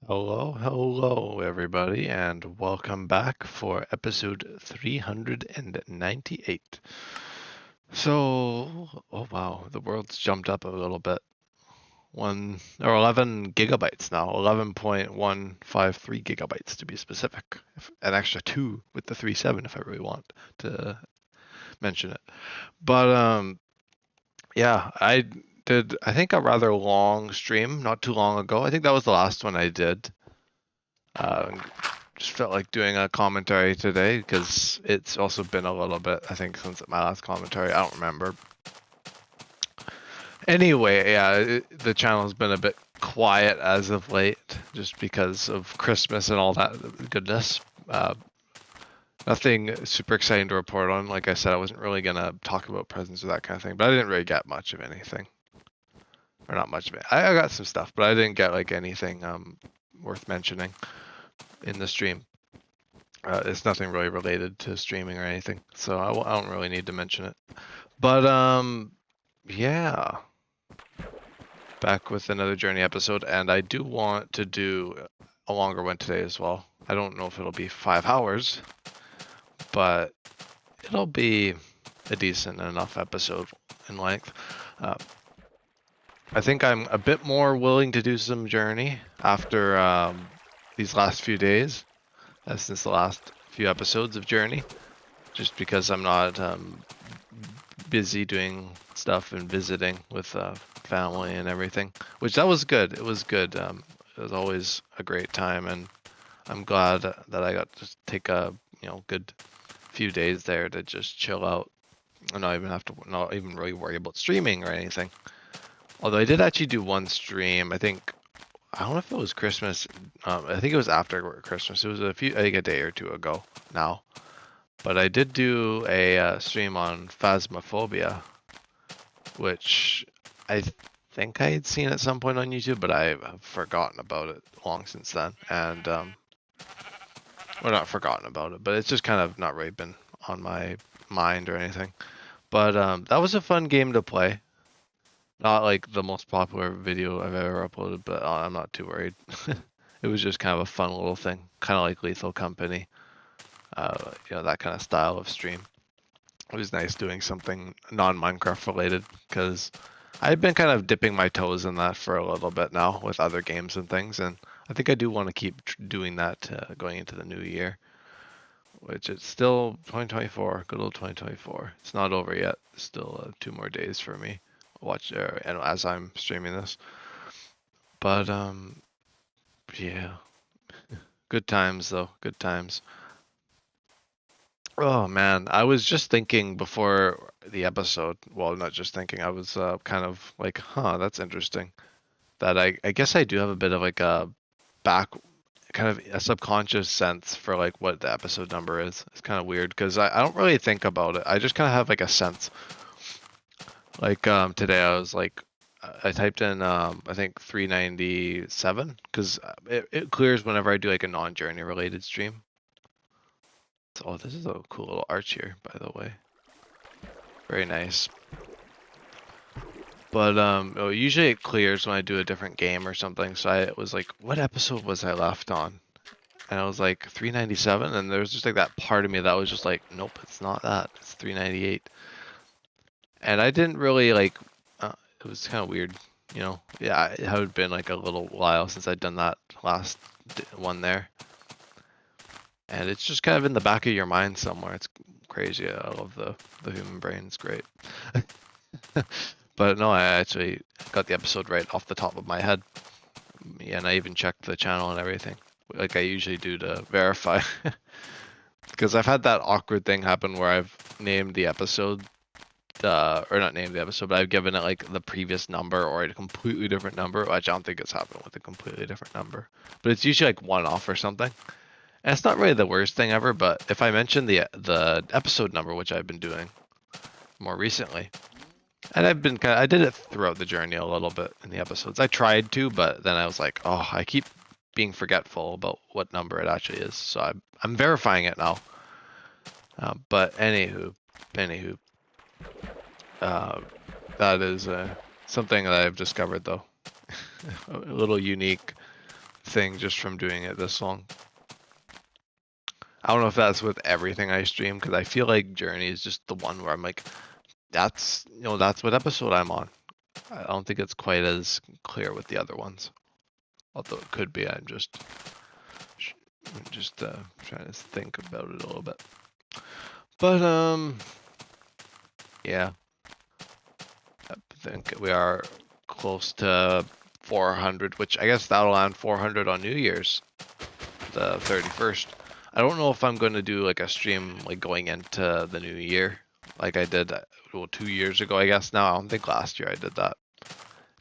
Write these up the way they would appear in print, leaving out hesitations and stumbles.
Hello, everybody, and welcome back for episode 398. Oh wow, the world's jumped up a little bit. 11 gigabytes now, 11.153 gigabytes to be specific. An extra 2 with the 3.7 if I really want to mention it. But yeah, I think a rather long stream not too long ago. I think that was the last one I did. Uh, just felt like doing a commentary today because it's also been a little bit, I think, since my last commentary. I don't remember. Anyway, yeah, the channel's been a bit quiet as of late just because of Christmas and all that goodness. Nothing super exciting to report on. Like I said, I wasn't really going to talk about presents or that kind of thing, but I didn't really get much of anything. Or not much of it. I got some stuff, but I didn't get like anything worth mentioning in the stream. It's nothing really related to streaming or anything, so I don't really need to mention it. But yeah, back with another Journey episode, and I do want to do a longer one today as well. I don't know if it'll be 5 hours, but it'll be a decent enough episode in length. I think I'm a bit more willing to do some Journey after these last few days, since the last few episodes of Journey, just because I'm not busy doing stuff and visiting with family and everything, which that was good. It was good. It was always a great time, and I'm glad that I got to take a good few days there to just chill out and not even really worry about streaming or anything. Although I did actually do one stream. I don't know if it was Christmas. I think it was after Christmas. It was I think a day or two ago now. But I did do a stream on Phasmophobia, which I think I had seen at some point on YouTube, but I have forgotten about it long since then. And, well, not forgotten about it, but it's just kind of not really been on my mind or anything. But that was a fun game to play. Not like the most popular video I've ever uploaded, but I'm not too worried. It was just kind of a fun little thing, kind of like Lethal Company, that kind of style of stream. It was nice doing something non-Minecraft related because I've been kind of dipping my toes in that for a little bit now with other games and things, and I think I do want to keep doing that going into the new year, which it's still 2024, good old 2024. It's not over yet. Still 2 more days for me. Watch and as I'm streaming this, but yeah, good times though, good times. Oh man, I was just thinking before the episode. Well, not just thinking. I was kind of like, huh, that's interesting. That I guess I do have a bit of like a back, kind of a subconscious sense for like what the episode number is. It's kind of weird because I don't really think about it. I just kind of have like a sense. Like today, I was like, I typed in I think 397 because it clears whenever I do like a non-journey related stream. Oh, this is a cool little arch here, by the way. Very nice. But usually it clears when I do a different game or something. So I was like, what episode was I left on? And I was like 397, and there was just like that part of me that was just like, nope, it's not that. It's 398. And I didn't really like. It was kind of weird, Yeah, it had been like a little while since I'd done that last one there, and it's just kind of in the back of your mind somewhere. It's crazy. I love the human brain. It's great. But no, I actually got the episode right off the top of my head. Yeah, and I even checked the channel and everything, like I usually do to verify. Because I've had that awkward thing happen where I've named the episode, or not named the episode, but I've given it like the previous number or a completely different number. Which I don't think it's happened with a completely different number, but it's usually like one off or something. And it's not really the worst thing ever, but if I mention the episode number, which I've been doing more recently, and I did it throughout the journey a little bit in the episodes. I tried to, but then I was like, oh, I keep being forgetful about what number it actually is. So I'm verifying it now. But anywho, that is something that I've discovered though, a little unique thing just from doing it this long. I don't know if that's with everything I stream, because I feel like Journey is just the one where I'm like, that's that's what episode I'm on. I don't think it's quite as clear with the other ones, although it could be. I'm just trying to think about it a little bit. But yeah, I think we are close to 400, which I guess that'll land 400 on New Year's, the 31st. I don't know if I'm going to do like a stream like going into the new year, like I did 2 years ago, I guess. Now I don't think last year I did that.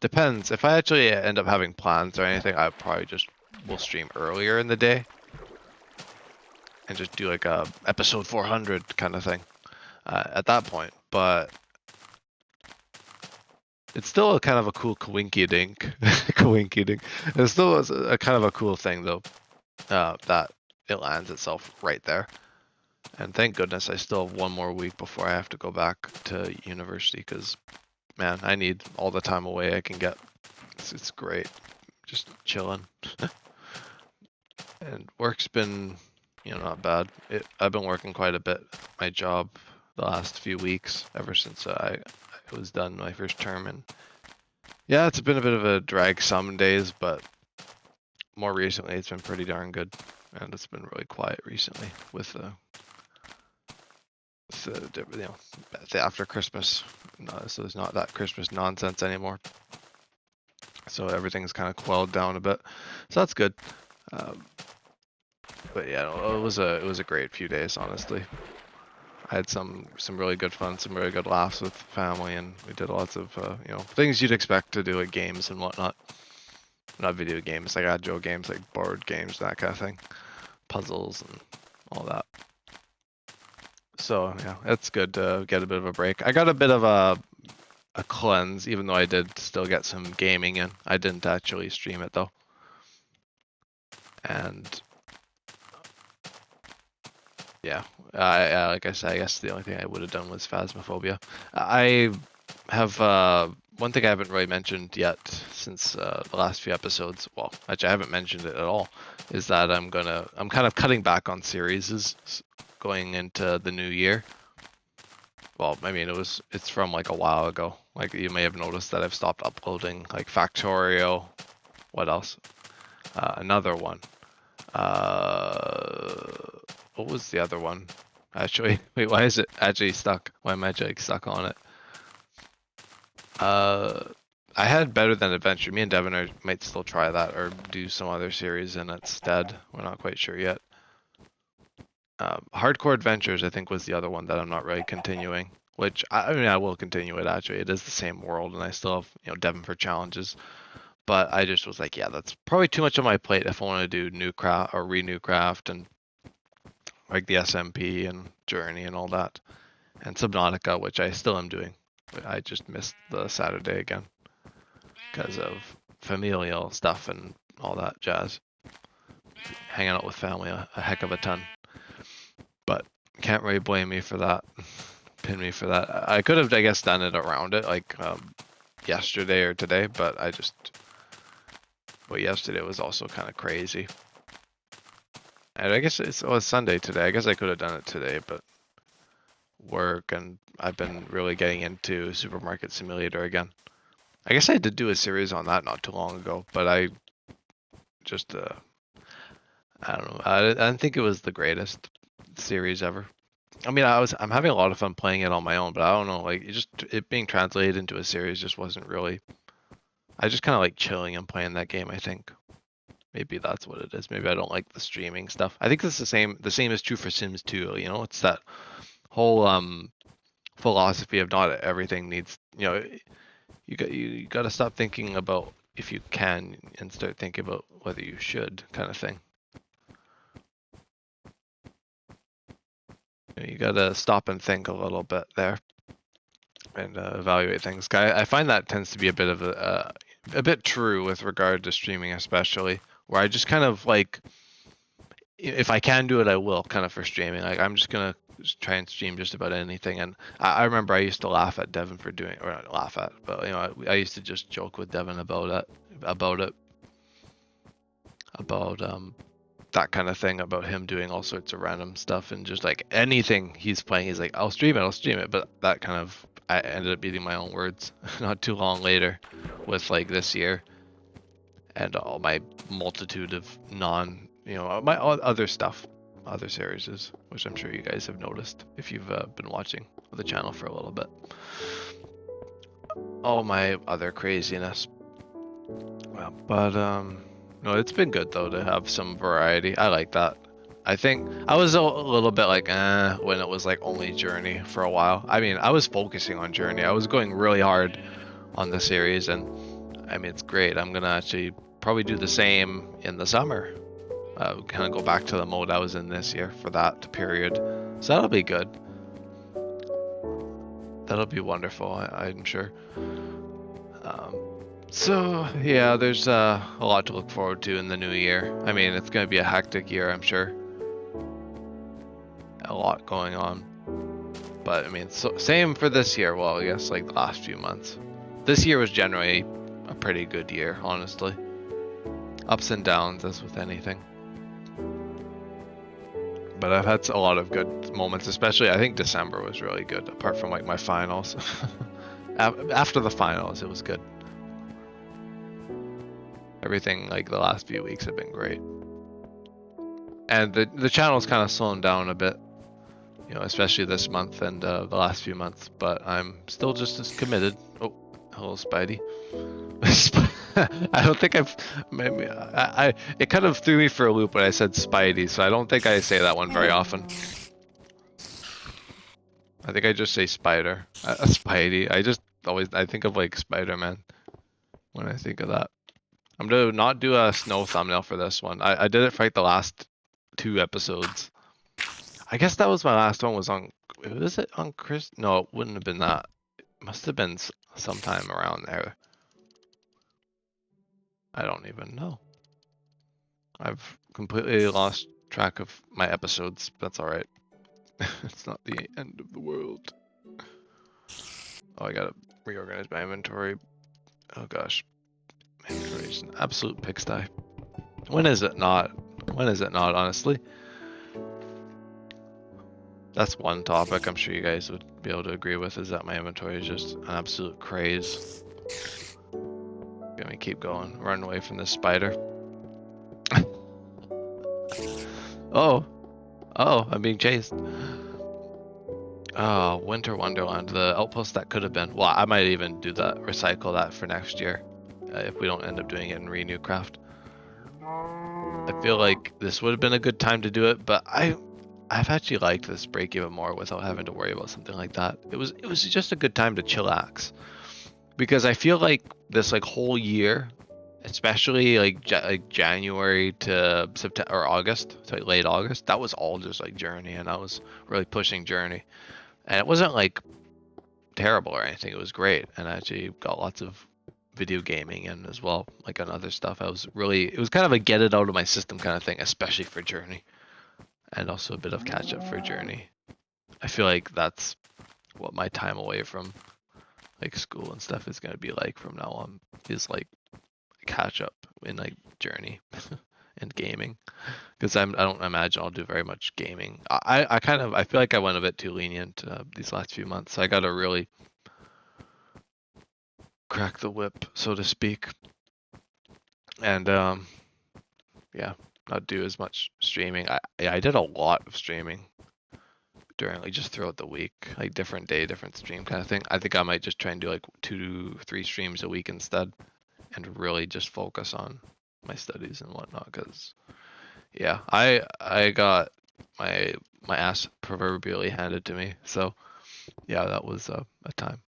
Depends. If I actually end up having plans or anything, I probably just will stream earlier in the day and just do like a episode 400 kind of thing at that point. But it's still a kind of a cool coinky dink, coinky dink. It's still a kind of a cool thing though, that it lands itself right there. And thank goodness I still have one more week before I have to go back to university, because man, I need all the time away I can get. It's great, just chilling. And work's been, not bad. I've been working quite a bit my job the last few weeks, ever since I was done my first term. And yeah, it's been a bit of a drag some days, but more recently it's been pretty darn good. And it's been really quiet recently with after Christmas. So there's not that Christmas nonsense anymore. So everything's kind of quelled down a bit. So that's good. But yeah, it was a great few days, honestly. I had some really good fun, some really good laughs with family, and we did lots of things you'd expect to do at games and whatnot. Not video games, like agile games, like board games, that kind of thing, puzzles and all that. So yeah, it's good to get a bit of a break. I got a bit of a cleanse, even though I did still get some gaming in. I didn't actually stream it though. And yeah, like I said, I guess the only thing I would have done was Phasmophobia. I have one thing I haven't really mentioned yet since the last few episodes. Well, actually, I haven't mentioned it at all. Is that I'm kind of cutting back on series going into the new year. Well, I mean, it's from like a while ago. Like you may have noticed that I've stopped uploading like Factorio. What else? Another one. What was the other one? Actually, wait, why is it actually stuck? Why am I actually stuck on it? I had Better Than Adventure. Me and Devin might still try that or do some other series in instead. We're not quite sure yet. Hardcore Adventures, I think, was the other one that I'm not really continuing. Which I mean, I will continue it. Actually, it is the same world, and I still have Devin for challenges. But I just was like, yeah, that's probably too much on my plate if I want to do new craft or renew craft and like the SMP and Journey and all that, and Subnautica, which I still am doing. I just missed the Saturday again because of familial stuff and all that jazz. Hanging out with family a heck of a ton. But can't really blame me for that. Pin me for that. I could have, I guess, done it around it, like yesterday or today, but yesterday was also kind of crazy. And I guess it was Sunday today. I guess I could have done it today, but work, and I've been really getting into Supermarket Simulator again. I guess I did do a series on that not too long ago, but I just I don't know. I didn't think it was the greatest series ever. I mean, I'm having a lot of fun playing it on my own, but I don't know, like it being translated into a series just wasn't really. I just kind of like chilling and playing that game, I think. Maybe that's what it is. Maybe I don't like the streaming stuff. I think it's the same. The same is true for Sims 2. It's that whole philosophy of not everything needs. You got to stop thinking about if you can and start thinking about whether you should, kind of thing. You got to stop and think a little bit there and evaluate things. I find that tends to be a bit of a bit true with regard to streaming, especially where I just kind of like, if I can do it, I will, kind of, for streaming. Like I'm just gonna try and stream just about anything. And I remember I used to laugh at Devin for doing, or not laugh at, but I used to just joke with Devin about it. about that kind of thing, about him doing all sorts of random stuff and just like anything he's playing, he's like, I'll stream it. But that kind of, I ended up eating my own words not too long later with like this year and all my multitude of my other stuff, other series, which I'm sure you guys have noticed if you've been watching the channel for a little bit. All my other craziness. But no, it's been good though to have some variety. I like that. I think I was a little bit like when it was like only Journey for a while. I mean, I was focusing on Journey. I was going really hard on the series, and I mean, it's great. I'm gonna actually probably do the same in the summer. Kind of go back to the mode I was in this year for that period. So that'll be good. That'll be wonderful, I'm sure. So yeah, there's a lot to look forward to in the new year. I mean, it's gonna be a hectic year, I'm sure. A lot going on. But I mean, so same for this year. Well, I guess like the last few months. This year was generally a pretty good year, honestly. Ups and downs, as with anything. But I've had a lot of good moments, especially I think December was really good, apart from like my finals. After the finals, it was good. Everything like the last few weeks have been great. And the channel's kind of slowing down a bit, especially this month and the last few months, but I'm still just as committed. Oh, hello, Spidey. I don't think maybe it kind of threw me for a loop when I said Spidey, so I don't think I say that one very often. I think I just say Spider. Spidey. I think of like Spider-Man when I think of that. I'm gonna not do a snow thumbnail for this one. I did it for like the last 2 episodes. I guess that was my last one. Was it on Chris? No, it wouldn't have been that. It must have been sometime around there. I don't even know. I've completely lost track of my episodes. That's alright. It's not the end of the world. Oh, I gotta reorganize my inventory. Oh gosh. My inventory is an absolute pigsty. When is it not? When is it not, honestly? That's one topic I'm sure you guys would be able to agree with, is that my inventory is just an absolute craze. Let me keep going. Run away from this spider. Oh, I'm being chased. Oh, Winter Wonderland, the outpost that could have been. Well, I might even do that, recycle that for next year, if we don't end up doing it in Renewcraft. I feel like this would have been a good time to do it, but I've actually liked this break even more without having to worry about something like that. It was just a good time to chillax, because I feel like this like whole year, especially like January to September or August, so like late August, that was all just like Journey, and I was really pushing Journey, and it wasn't like terrible or anything. It was great, and I actually got lots of video gaming in as well, like on other stuff. It was kind of a get it out of my system kind of thing, especially for Journey, and also a bit of catch up for Journey. I feel like that's what my time away from like school and stuff is going to be like from now on, is like catch up in like Journey and gaming, because I don't imagine I'll do very much gaming. I feel like I went a bit too lenient these last few months. I gotta really crack the whip, so to speak, and yeah, not do as much streaming. I did a lot of streaming during like just throughout the week, like different day, different stream kind of thing. I think I might just try and do like 2 to 3 streams a week instead, and really just focus on my studies and whatnot, because yeah, I got my ass proverbially handed to me. So yeah, that was a time.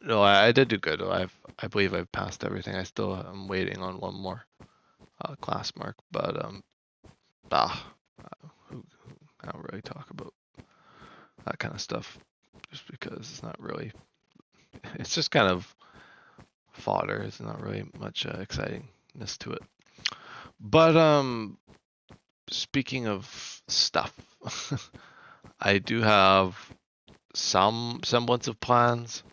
No, I did do good. I believe I've passed everything. I still am waiting on one more class mark, but I don't really talk about that kind of stuff, just because it's not really. It's just kind of fodder. It's not really much excitingness to it. But speaking of stuff, I do have some semblance of plans.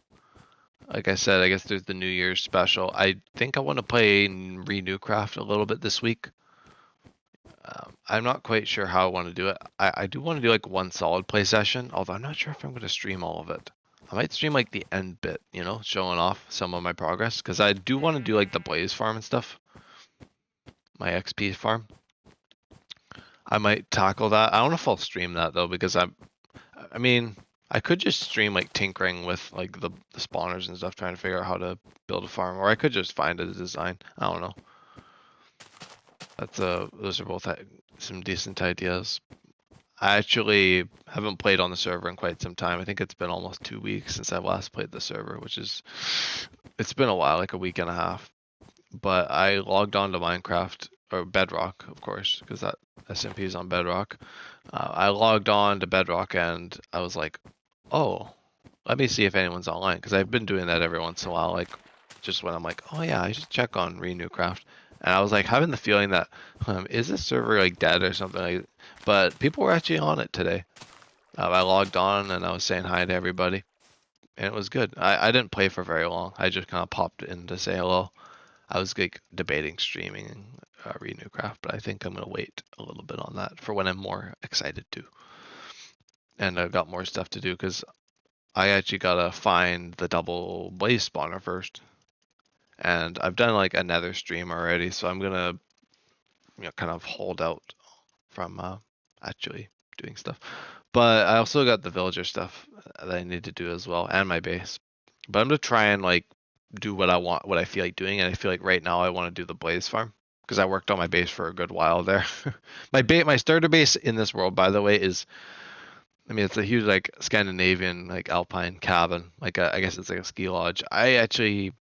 Like I said, I guess there's the New Year's special. I think I want to play Renewcraft a little bit this week. I'm not quite sure how I want to do it. I do want to do like one solid play session, although I'm not sure if I'm going to stream all of it. I might stream like the end bit, you know, showing off some of my progress, because I do want to do like the Blaze farm and stuff. My XP farm. I might tackle that. I don't know if I'll stream that though, because I mean, I could just stream like tinkering with like the spawners and stuff, trying to figure out how to build a farm, or I could just find a design. I don't know. Those are both some decent ideas. I actually haven't played on the server in quite some time. I think it's been almost 2 weeks since I last played the server, it's been a while, like a week and a half. But I logged on to Minecraft, or Bedrock, of course, because that SMP is on Bedrock. I logged on to Bedrock and I was like, oh, let me see if anyone's online, because I've been doing that every once in a while, like just when I'm like, oh yeah, I should check on Renewcraft. And I was like having the feeling that, is this server like dead or something like, but people were actually on it today. I logged on and I was saying hi to everybody, and it was good. I didn't play for very long. I just kind of popped in to say hello. I was like debating streaming Renewcraft, but I think I'm gonna wait a little bit on that for when I'm more excited to. And I've got more stuff to do because I actually gotta find the double blaze spawner first. And I've done like another stream already, so I'm gonna, kind of hold out from actually doing stuff. But I also got the villager stuff that I need to do as well, and my base. But I'm gonna try and like do what I want, what I feel like doing, and I feel like right now I want to do the blaze farm because I worked on my base for a good while there. My starter base in this world, by the way, is, I mean, it's a huge like Scandinavian like alpine cabin, like I guess it's like a ski lodge. I actually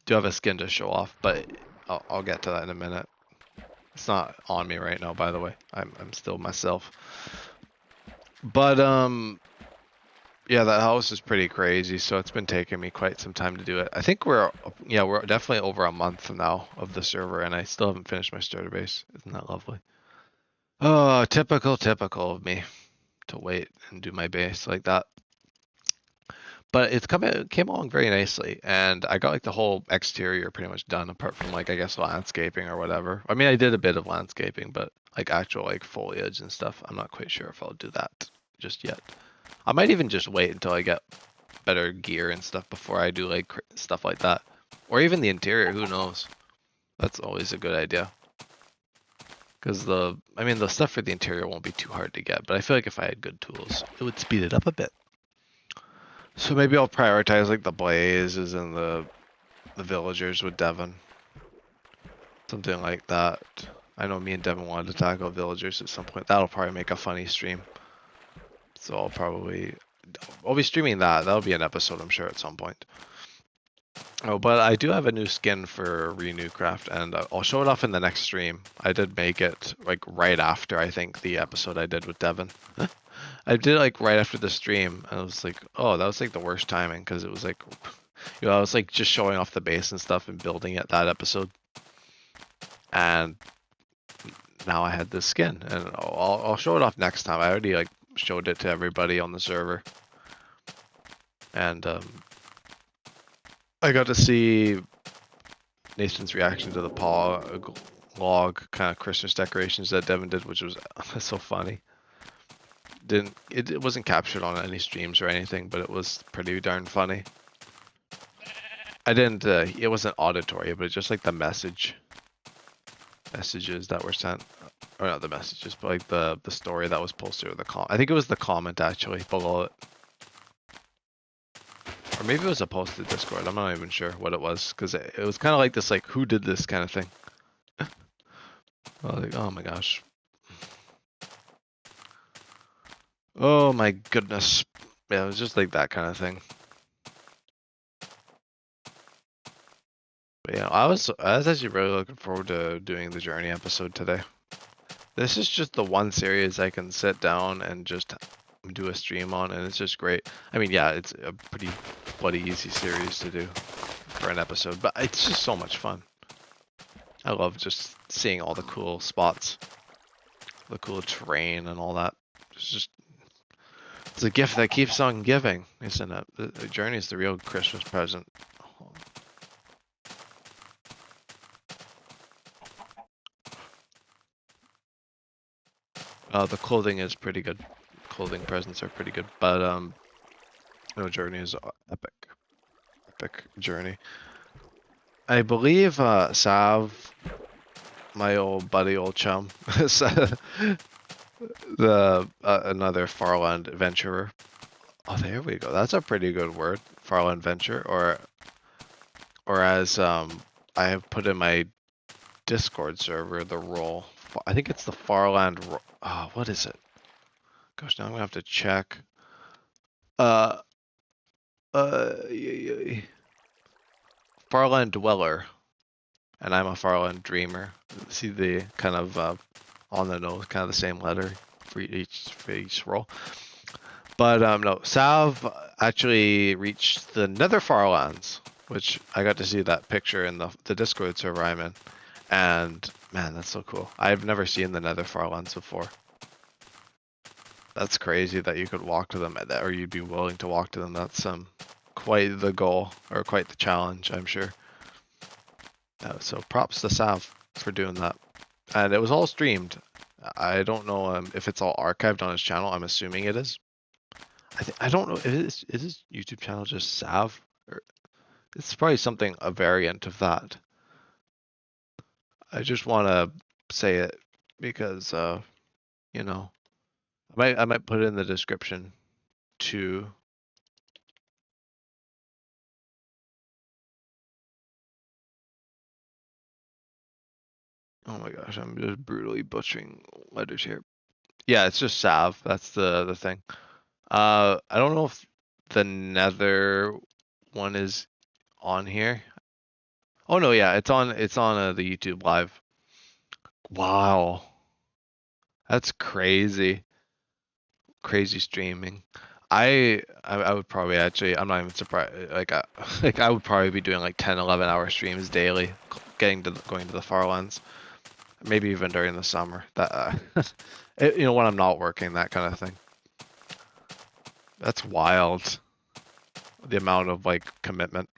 do have a skin to show off, but I'll get to that in a minute. It's not on me right now, by the way. I'm still myself. But yeah, that house is pretty crazy, so it's been taking me quite some time to do it. I think we're definitely over a month now of the server, and I still haven't finished my starter base. Isn't that lovely? Oh, typical of me to wait and do my base like that. But it came along very nicely, and I got like the whole exterior pretty much done, apart from like I guess landscaping or whatever. I mean, I did a bit of landscaping, but like actual like foliage and stuff, I'm not quite sure if I'll do that just yet. I might even just wait until I get better gear and stuff before I do like stuff like that, or even the interior. Who knows? That's always a good idea. Because the stuff for the interior won't be too hard to get, but I feel like if I had good tools, it would speed it up a bit. So maybe I'll prioritize like the blazes and the villagers with Devon. Something like that. I know me and Devon wanted to tackle villagers at some point. That'll probably make a funny stream. So I'll be streaming that. That'll be an episode, I'm sure, at some point. Oh, but I do have a new skin for Renewcraft, and I'll show it off in the next stream. I did make it like right after, I think, the episode I did with Devon. I did it like right after the stream, and I was like, oh, that was like the worst timing, because it was like, I was like just showing off the base and stuff and building it that episode. And now I had this skin, and I'll show it off next time. I already like showed it to everybody on the server, and I got to see Nathan's reaction to the log kind of Christmas decorations that Devon did, which was so funny. It wasn't captured on any streams or anything, but it was pretty darn funny. I didn't. It wasn't auditory, but just like the messages that were sent, or not the messages, but like the story that was posted, or I think it was the comment actually below it, or maybe it was a posted Discord. I'm not even sure what it was, because it was kind of like this, like who did this kind of thing. I was like, oh my gosh. Oh my goodness. Yeah, it was just like that kind of thing. But yeah, I was actually really looking forward to doing the Journey episode today. This is just the one series I can sit down and just do a stream on, and it's just great. I mean, yeah, it's a pretty bloody easy series to do for an episode, but it's just so much fun. I love just seeing all the cool spots, the cool terrain and all that. It's just It's a gift that keeps on giving, isn't it? The journey is the real Christmas present. The clothing is pretty good. Clothing presents are pretty good, but no, journey is epic. Epic journey. I believe Sav, my old buddy, old chum, the another Farland adventurer. Oh, there we go. That's a pretty good word, Farland venture, or as I have put in my Discord server the role. I think it's the Farland. Oh, what is it? Gosh, now I'm gonna have to check. Uh, Farland dweller, and I'm a Farland dreamer. See the kind of on the nose, kind of the same letter for each role. But no, Sav actually reached the Nether Farlands, which I got to see that picture in the Discord server I'm in, and man, that's so cool. I've never seen the Nether Farlands before. That's crazy that you could walk to them, or you'd be willing to walk to them. That's quite the goal, or quite the challenge, I'm sure. So props to Sav for doing that. And it was all streamed. I don't know if it's all archived on his channel. I'm assuming it is. I don't know. Is his YouTube channel just Sav? Or it's probably something, a variant of that. I just want to say it because, you know, I might put it in the description too. Oh my gosh, I'm just brutally butchering letters here. Yeah, it's just Sav. That's the thing. I don't know if the Nether one is on here. Oh no, yeah, it's on the YouTube live. Wow, that's crazy. Crazy streaming. I would probably actually, I'm not even surprised, like like I would probably be doing like 10 11 hour streams daily, going to the Farlands, maybe even during the summer. That when I'm not working, that kind of thing. That's wild. The amount of like commitment.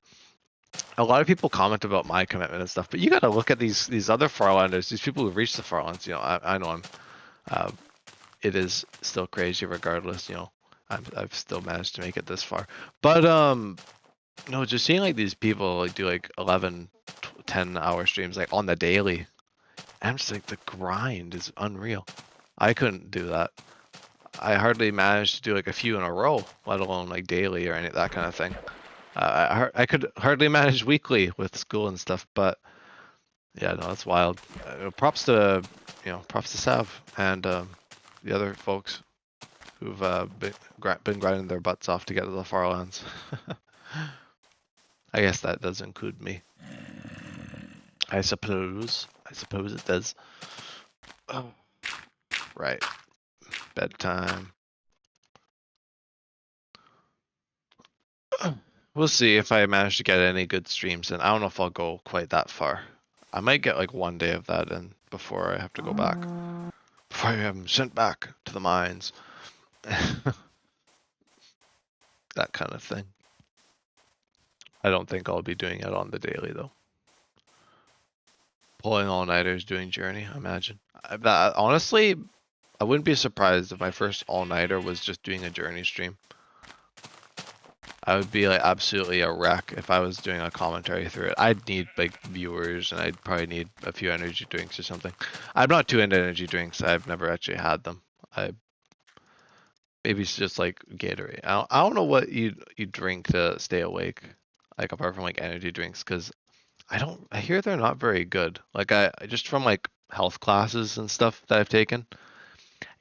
A lot of people comment about my commitment and stuff, but you got to look at these other Farlanders, these people who've reached the Farlands. I know uh, it is still crazy regardless. I've still managed to make it this far. But no, just seeing like these people like do like 11, 10 hour streams like on the daily. I'm just like, the grind is unreal. I couldn't do that. I hardly managed to do like a few in a row, let alone like daily or any that kind of thing. I could hardly manage weekly with school and stuff, but yeah, no, that's wild. Props to props to Sav and the other folks who've been grinding their butts off to get to the Farlands. I guess that does include me. I suppose. I suppose it does. Oh, right. Bedtime. We'll see if I manage to get any good streams in. I don't know if I'll go quite that far. I might get like one day of that in before I have to go back. Before I am sent back to the mines. That kind of thing. I don't think I'll be doing it on the daily though. Pulling all-nighters, doing Journey, I imagine. Honestly, I wouldn't be surprised if my first all-nighter was just doing a Journey stream. I would be like absolutely a wreck if I was doing a commentary through it. I'd need like viewers, and I'd probably need a few energy drinks or something. I'm not too into energy drinks. I've never actually had them. Maybe it's just like Gatorade. I don't know what you drink to stay awake, like apart from like energy drinks, because I hear they're not very good. Like I just from like health classes and stuff that I've taken,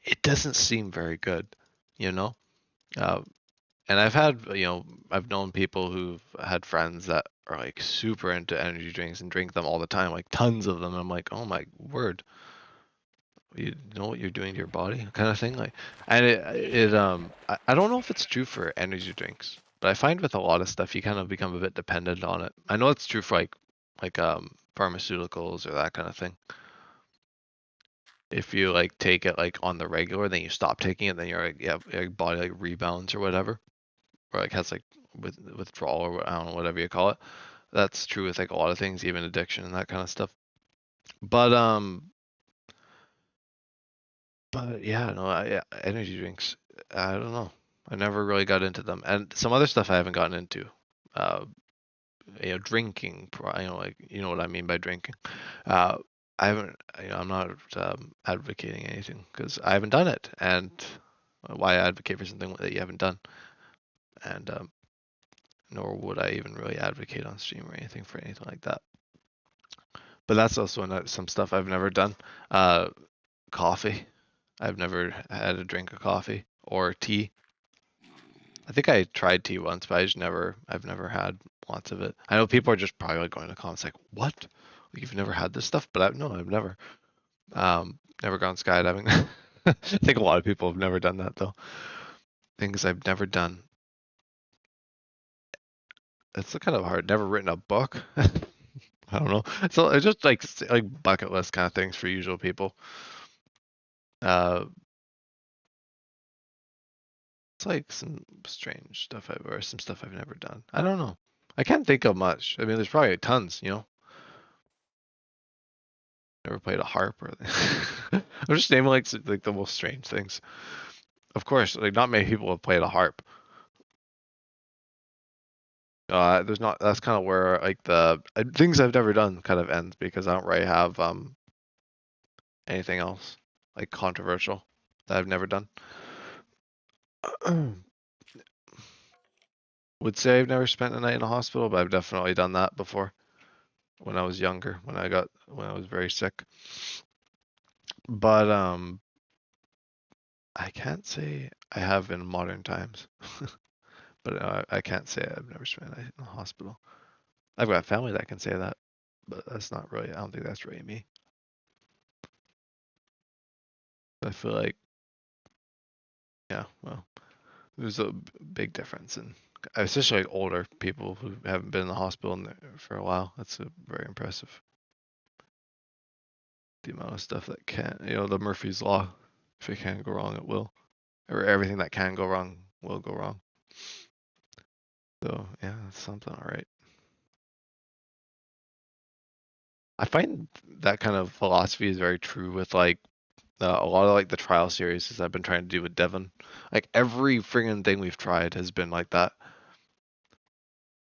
it doesn't seem very good, you know? Uh, and I've known people who've had friends that are like super into energy drinks and drink them all the time, like tons of them. I'm like, oh my word, you know what you're doing to your body, kind of thing. Like, and I don't know if it's true for energy drinks, but I find with a lot of stuff you kind of become a bit dependent on it. I know it's true for like pharmaceuticals or that kind of thing. if you like take it like on the regular, then you stop taking it, then your body like rebounds or whatever, or like has like withdrawal or I don't know, whatever you call it. That's true with like a lot of things, even addiction and that kind of stuff. But yeah, no, yeah, energy drinks. I don't know. I never really got into them, and some other stuff I haven't gotten into. Uh, drinking. Like what I mean by drinking. Uh, I haven't. I'm not advocating anything because I haven't done it, and why advocate for something that you haven't done? And nor would I even really advocate on stream or anything for anything like that. But that's also some stuff I've never done. Coffee. I've never had a drink of coffee or tea. I think I tried tea once, but I've never had lots of it. I know people are just probably like going to comments like, "What? You've never had this stuff?" But no, I've never gone skydiving. I think a lot of people have never done that though. Things I've never done. It's kind of hard. Never written a book. I don't know. So it's just like bucket list kind of things for usual people. It's like some strange stuff or some stuff I've never done. I don't know. I can't think of much. I mean, there's probably tons, Never played a harp or I'm just naming like the most strange things. Of course, like not many people have played a harp. There's not. That's kind of where like the things I've never done kind of ends because I don't really have anything else like controversial that I've never done. Would say I've never spent a night in a hospital, but I've definitely done that before when I was younger, when I was very sick. But I can't say I have in modern times. But I can't say I've never spent a night in a hospital. I've got family that can say that, but that's not really. I don't think that's really me. I feel like, yeah, well, there's a big difference in, especially like older people who haven't been in the hospital for a while. That's very impressive. The amount of stuff that can, the Murphy's Law. If it can go wrong, it will, or everything that can go wrong will go wrong. So yeah, that's something. All right. I find that kind of philosophy is very true with like a lot of like the trial series I've been trying to do with Devon. Like every friggin' thing we've tried has been like that,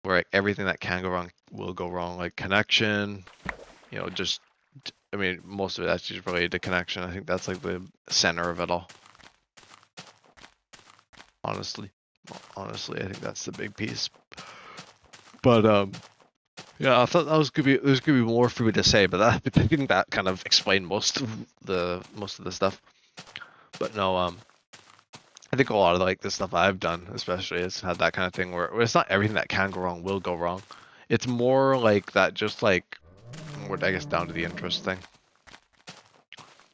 where like everything that can go wrong will go wrong. Like connection, just I mean most of it that's just related to connection. I think that's like the center of it all. Honestly, I think that's the big piece. But yeah, I thought that was there's gonna be more for me to say, but I think that kind of explained most of the stuff. But no, I think a lot of like the stuff I've done, especially, has had that kind of thing where it's not everything that can go wrong will go wrong. It's more like that, just like what I guess down to the interest thing,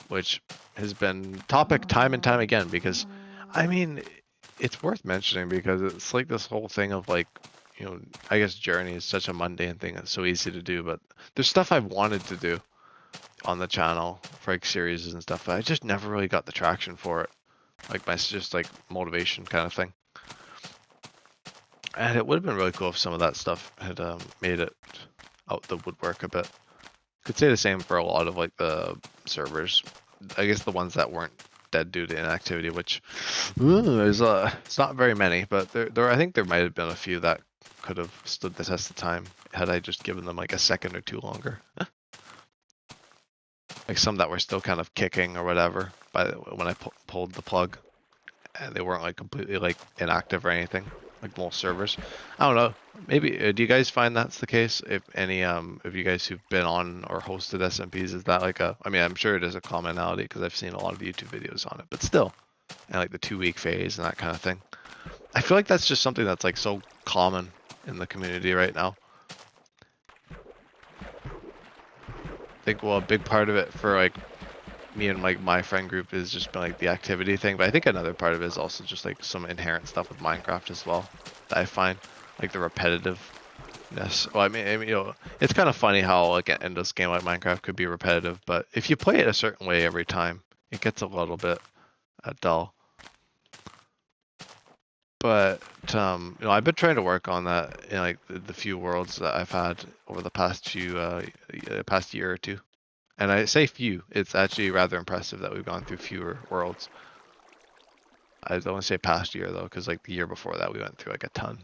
which has been topic time and time again. Because, I mean, it's worth mentioning because it's like this whole thing of like, I guess Journey is such a mundane thing. It's so easy to do, but there's stuff I've wanted to do on the channel for like series and stuff, but I just never really got the traction for it. Like my just like motivation kind of thing. And it would have been really cool if some of that stuff had made it out the woodwork a bit. Could say the same for a lot of like the servers. I guess the ones that weren't dead due to inactivity, which there's it's not very many, but there I think there might have been a few that could have stood the test of time had I just given them like a second or two longer. Like some that were still kind of kicking or whatever when I pulled the plug, and they weren't like completely like inactive or anything like most servers. I don't know. Maybe do you guys find that's the case? If any of you guys who've been on or hosted SMPs, is that like I mean, I'm sure it is a commonality because I've seen a lot of YouTube videos on it, but still, and like the 2-week phase and that kind of thing. I feel like that's just something that's like so common in the community right now. I think a big part of it for like me and like my friend group has just been like the activity thing, but I think another part of it is also just like some inherent stuff with Minecraft as well that I find like the repetitive Yes. Well, it's kind of funny how like an endless game like Minecraft could be repetitive, but if you play it a certain way every time, it gets a little bit dull. But I've been trying to work on that in like the few worlds that I've had over the past year or two. And I say few, it's actually rather impressive that we've gone through fewer worlds. I don't want to say past year though, because like the year before that we went through like a ton.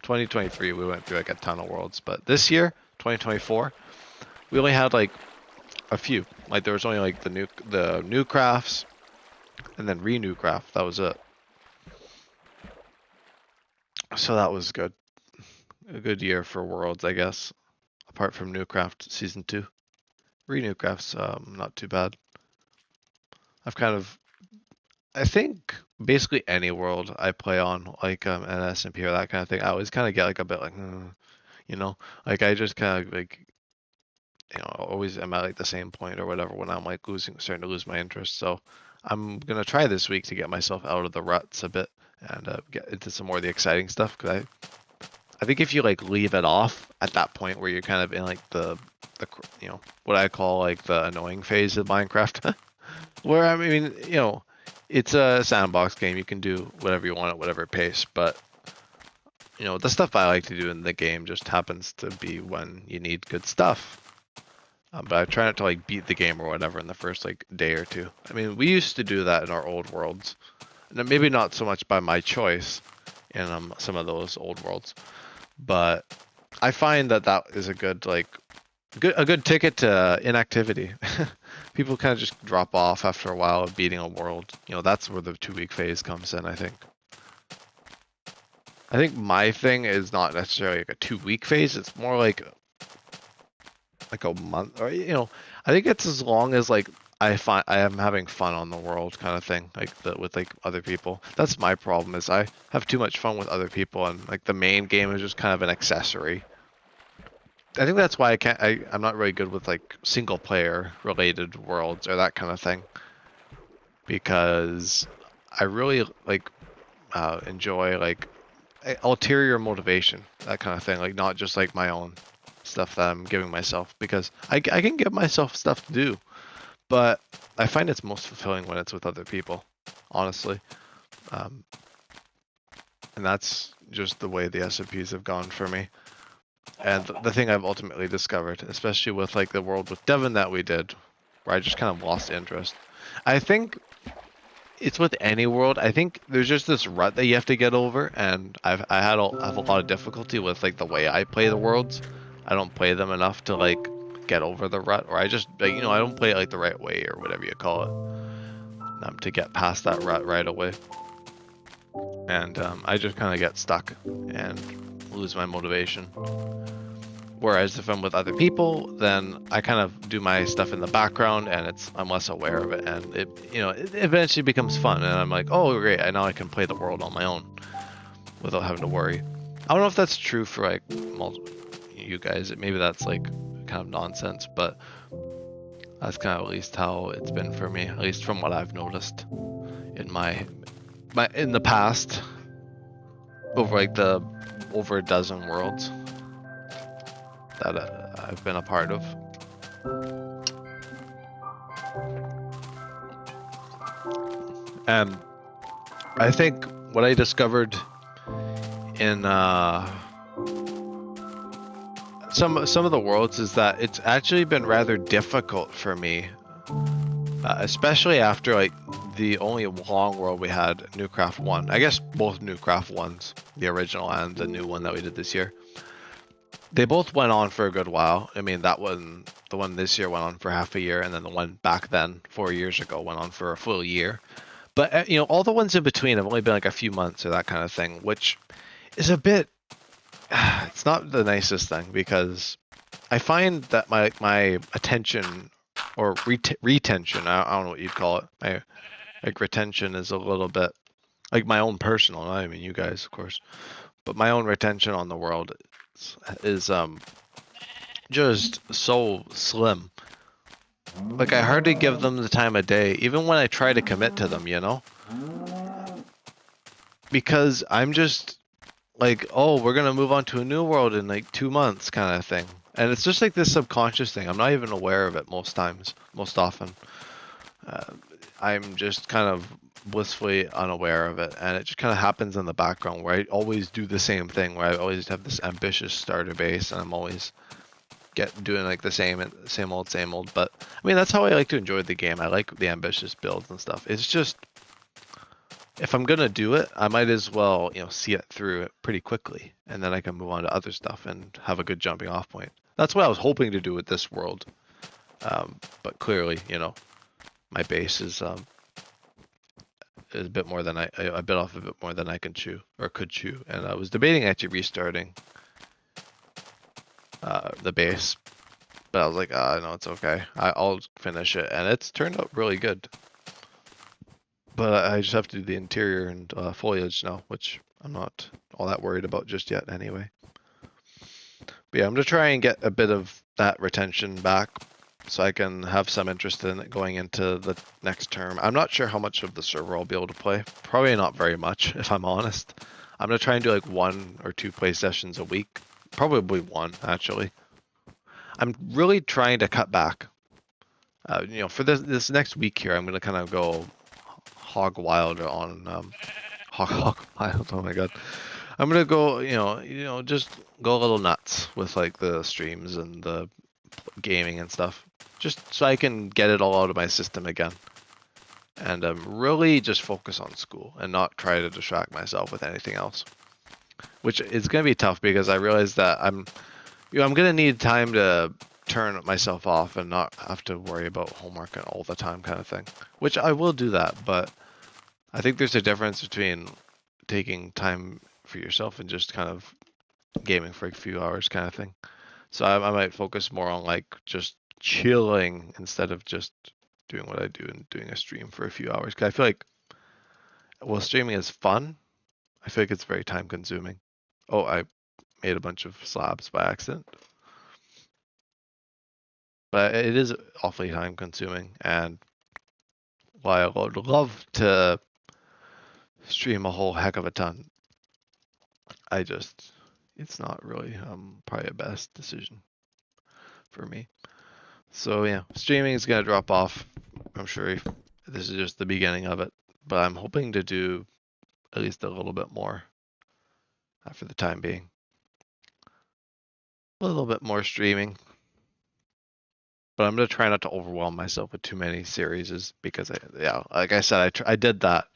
2023 we went through like a ton of worlds, but this year, 2024, we only had like a few. Like there was only like the new crafts and then renew craft. That was it. So that was good. A good year for worlds, I guess. Apart from Newcraft Season 2. Renewcraft's not too bad. I think basically any world I play on, like an SMP or that kind of thing, I always kind of get like a bit like, you know, like I just kind of like, always am at like the same point or whatever when I'm like starting to lose my interest. So I'm gonna try this week to get myself out of the ruts a bit and get into some more of the exciting stuff. Because I think if you like leave it off at that point where you're kind of in like the what I call like the annoying phase of Minecraft, where I mean it's a sandbox game. You can do whatever you want at whatever pace, but the stuff I like to do in the game just happens to be when you need good stuff. But I try not to like beat the game or whatever in the first like day or two. I mean, we used to do that in our old worlds, and maybe not so much by my choice in some of those old worlds, but I find that is a good a good ticket to inactivity. People kind of just drop off after a while of beating a world. That's where the 2 week phase comes in, I think. I think my thing is not necessarily like a 2 week phase. It's more like a month, or I think it's as long as like I find I am having fun on the world kind of thing, like with like other people. That's my problem, is I have too much fun with other people, and like the main game is just kind of an accessory. I think that's why I'm not really good with like single player related worlds or that kind of thing, because I really like enjoy like ulterior motivation, that kind of thing, like not just like my own stuff that I'm giving myself, because I can give myself stuff to do, but I find it's most fulfilling when it's with other people, honestly. Um, and that's just the way the SMPs have gone for me. And the thing I've ultimately discovered, especially with like the world with Devon that we did, where I just kind of lost interest. I think it's with any world. I think there's just this rut that you have to get over, and I have a lot of difficulty with like the way I play the worlds. I don't play them enough to like get over the rut, or I just like I don't play it like the right way or whatever you call it, to get past that rut right away. And I just kind of get stuck and lose my motivation. Whereas if I'm with other people, then I kind of do my stuff in the background, and I'm less aware of it, and it eventually becomes fun, and I'm like, oh great, now I can play the world on my own without having to worry. I don't know if that's true for like you guys. Maybe that's like kind of nonsense, but that's kind of at least how it's been for me, at least from what I've noticed in in the past, over a dozen worlds that I've been a part of. And I think what I discovered in some of the worlds is that it's actually been rather difficult for me, especially after like the only long world we had, Newcraft 1. I guess both Newcraft 1s, the original and the new one that we did this year. They both went on for a good while. I mean, the one this year went on for half a year, and then the one back then, 4 years ago, went on for a full year. But all the ones in between have only been like a few months or that kind of thing, which is a bit. It's not the nicest thing, because I find that my attention or retention, I don't know what you'd call it. My like retention is a little bit like my own personal. I mean, you guys, of course, but my own retention on the world is just so slim. Like I hardly give them the time of day, even when I try to commit to them, because I'm just like, oh, we're gonna move on to a new world in like 2 months, kind of thing. And it's just like this subconscious thing. I'm not even aware of it most times, most often. Uh, I'm just kind of blissfully unaware of it, and it just kind of happens in the background where I always do the same thing, where I always have this ambitious starter base, and I'm always doing like the same old, same old. But I mean, that's how I like to enjoy the game. I like the ambitious builds and stuff. It's just if I'm gonna do it, I might as well, see it through it pretty quickly, and then I can move on to other stuff and have a good jumping off point. That's what I was hoping to do with this world. But clearly, my base is a bit more than I bit off a bit more than I can chew or could chew, and I was debating actually restarting the base, but I was like, no, it's okay. I'll finish it, and it's turned out really good. But I just have to do the interior and foliage now, which I'm not all that worried about just yet anyway. But yeah, I'm gonna try and get a bit of that retention back so I can have some interest in it going into the next term. I'm not sure how much of the server I'll be able to play. Probably not very much, if I'm honest. I'm gonna try and do like 1 or 2 play sessions a week. Probably 1, actually. I'm really trying to cut back. For this next week here, I'm gonna kind of go hog wild on hog wild. Oh my god, I'm gonna go. Just go a little nuts with like the streams and the gaming and stuff, just so I can get it all out of my system again, and really just focus on school and not try to distract myself with anything else. Which is gonna be tough because I realize that I'm gonna need time to turn myself off and not have to worry about homework and all the time kind of thing. Which I will do that, but I think there's a difference between taking time for yourself and just kind of gaming for a few hours kind of thing. So I might focus more on like just chilling instead of just doing what I do and doing a stream for a few hours. Cause I feel like while streaming is fun, I feel like it's very time consuming. Oh, I made a bunch of slabs by accident. But it is awfully time consuming, and while I would love to stream a whole heck of a ton, it's not really probably a best decision for me. So yeah, streaming is gonna drop off. I'm sure this is just the beginning of it, but I'm hoping to do at least a little bit more for the time being. A little bit more streaming, but I'm gonna try not to overwhelm myself with too many series, because like I said, I did that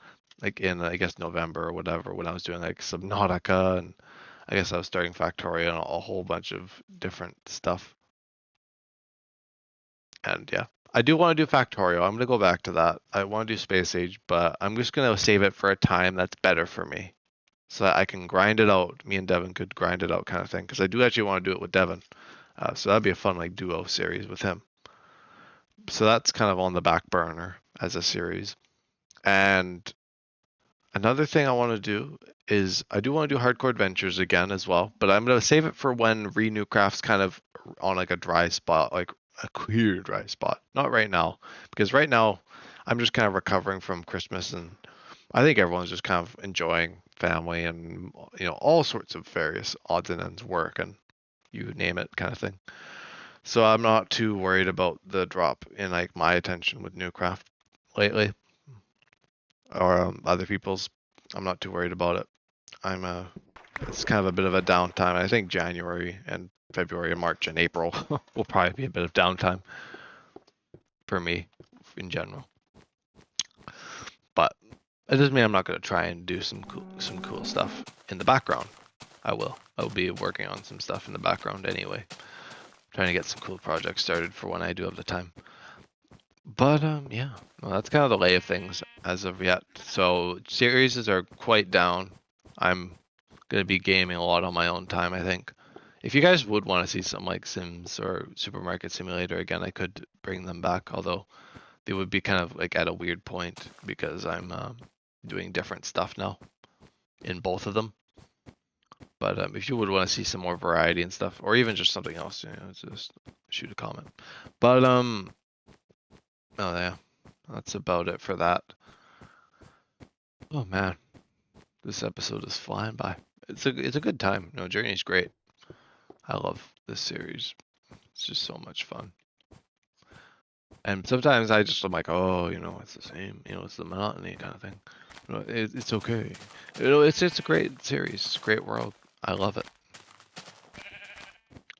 like in I guess November or whatever when I was doing like Subnautica, and I guess I was starting Factorio and a whole bunch of different stuff. And yeah, I do want to do Factorio. I'm gonna go back to that. I want to do Space Age, but I'm just gonna save it for a time that's better for me, so that I can grind it out. Me and Devin could grind it out, kind of thing. Because I do actually want to do it with Devin, so that'd be a fun like duo series with him. So that's kind of on the back burner as a series. And another thing I want to do is I do want to do Hardcore Adventures again as well, but I'm gonna save it for when Renewcraft's kind of on like a dry spot, like a clear dry spot. Not right now, because right now I'm just kind of recovering from Christmas, and I think everyone's just kind of enjoying family and all sorts of various odds and ends, work and you name it kind of thing. So I'm not too worried about the drop in like my attention with Newcraft lately, or other people's. I'm not too worried about it. It's kind of a bit of a downtime. I think January and February and March and April will probably be a bit of downtime for me in general. But it doesn't mean I'm not going to try and do some cool stuff in the background. I will. I'll be working on some stuff in the background anyway. Trying to get some cool projects started for when I do have the time. But yeah, well, that's kind of the lay of things as of yet. So series are quite down. I'm gonna be gaming a lot on my own time, I think. If you guys would want to see some like Sims or Supermarket Simulator again, I could bring them back. Although they would be kind of like at a weird point because I'm doing different stuff now in both of them. But if you would want to see some more variety and stuff, or even just something else, just shoot a comment. But oh yeah, that's about it for that. Oh man, this episode is flying by. it's a good time. No, Journey's great. I love this series. It's just so much fun. And sometimes I'm like, oh, it's the same. It's the monotony kind of thing. It's okay. It's a great series. It's a great world. I love it.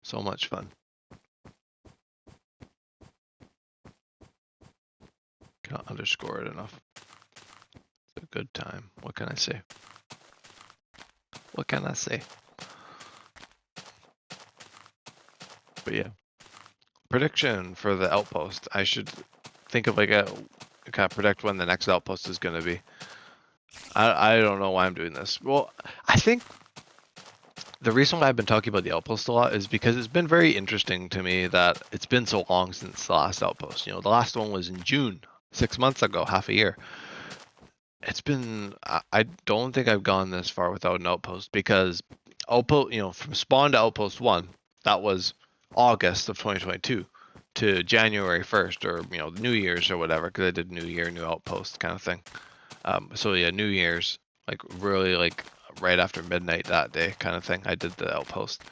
So much fun. Can't underscore it enough. It's a good time. What can I say? What can I say? But yeah. Prediction for the outpost. I should think of like a kind of predict when the next outpost is going to be. I don't know why I'm doing this. Well, I think the reason why I've been talking about the outpost a lot is because it's been very interesting to me that it's been so long since the last outpost. The last one was in June, 6 months ago, half a year. It's been, I don't think I've gone this far without an outpost because outpost, from spawn to outpost 1, that was August of 2022 to January 1st or, New Year's or whatever, because I did New Year, new outpost kind of thing. So yeah, New Year's, like really like right after midnight that day kind of thing, I did the outpost.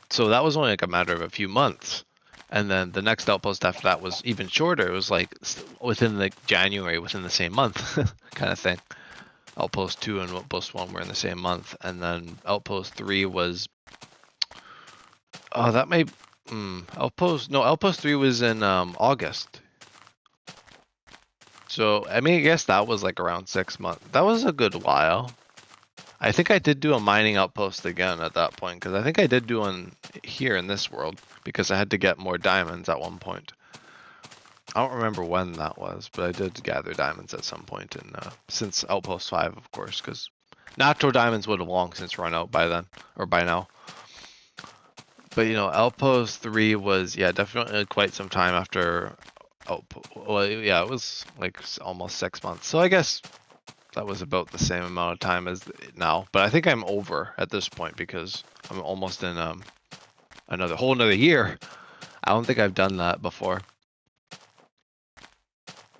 So that was only like a matter of a few months. And then the next outpost after that was even shorter. It was like within like January, within the same month kind of thing. Outpost 2 and Outpost 1 were in the same month. And then Outpost 3 was, oh, that may, Outpost 3 was in August. So, I mean, I guess that was like around 6 months. That was a good while. I think I did do a mining outpost again at that point, because I think I did do one here in this world, because I had to get more diamonds at one point. I don't remember when that was, but I did gather diamonds at some point, in, since Outpost 5, of course, because natural diamonds would have long since run out by then, or by now. But, Outpost 3 was, yeah, definitely quite some time after Outpost. Well, yeah, it was like almost 6 months. So I guess that was about the same amount of time as now, but I think I'm over at this point because I'm almost in another year. I don't think I've done that before.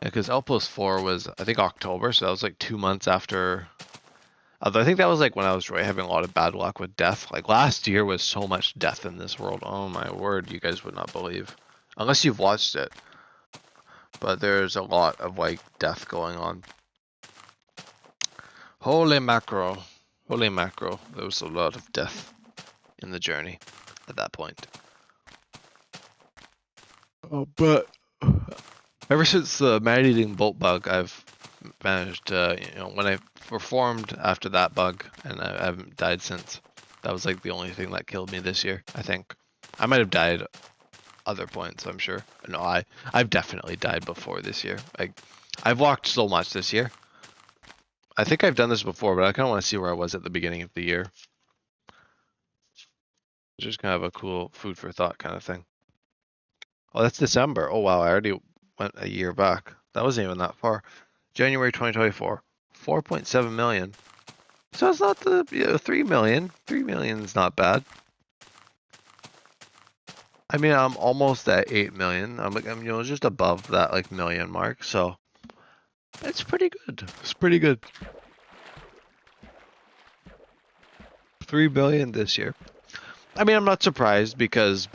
Because Outpost 4 was, I think, October, so that was like 2 months after. Although I think that was like when I was really having a lot of bad luck with death. Like last year was so much death in this world. Oh my word, you guys would not believe. Unless you've watched it. But there's a lot of like death going on. Holy mackerel. Holy mackerel. There was a lot of death in the journey at that point. Oh, but ever since the man-eating bolt bug, I've managed to, when I reformed after that bug, and I haven't died since. That was like the only thing that killed me this year, I think. I might have died other points, I'm sure. No, I've definitely died before this year. I've walked so much this year. I think I've done this before, but I kind of want to see where I was at the beginning of the year. Just kind of a cool food for thought kind of thing. Oh, that's December. Oh, wow. I already went a year back. That wasn't even that far. January 2024. 4.7 million. So it's not the 3 million. 3 million is not bad. I mean, I'm almost at 8 million. I'm just above that like million mark. So it's pretty good. It's pretty good. 3 billion this year. I mean, I'm not surprised because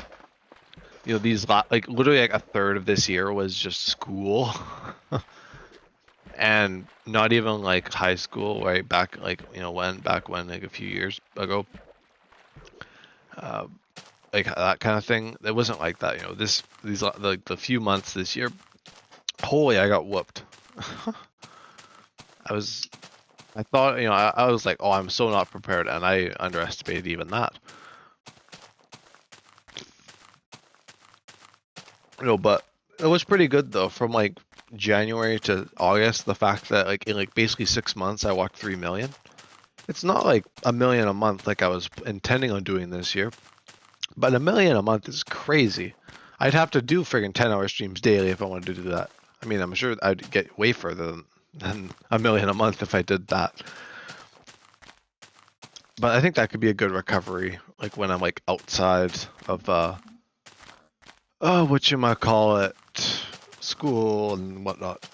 these like literally like a third of this year was just school. And not even like high school, right? Back like back when like a few years ago, like that kind of thing. It wasn't like that, these like the few months this year. Holy, I got whooped. I thought, I was like, oh, I'm so not prepared, and I underestimated even that. But it was pretty good though. From like January to August, the fact that like in like basically 6 months I walked 3 million. It's not like a million a month like I was intending on doing this year, but a million a month is crazy. I'd have to do friggin' 10-hour streams daily if I wanted to do that. I mean, I'm sure I'd get way further than a million a month if I did that. But I think that could be a good recovery, like when I'm like outside of whatchamacallit, school and whatnot.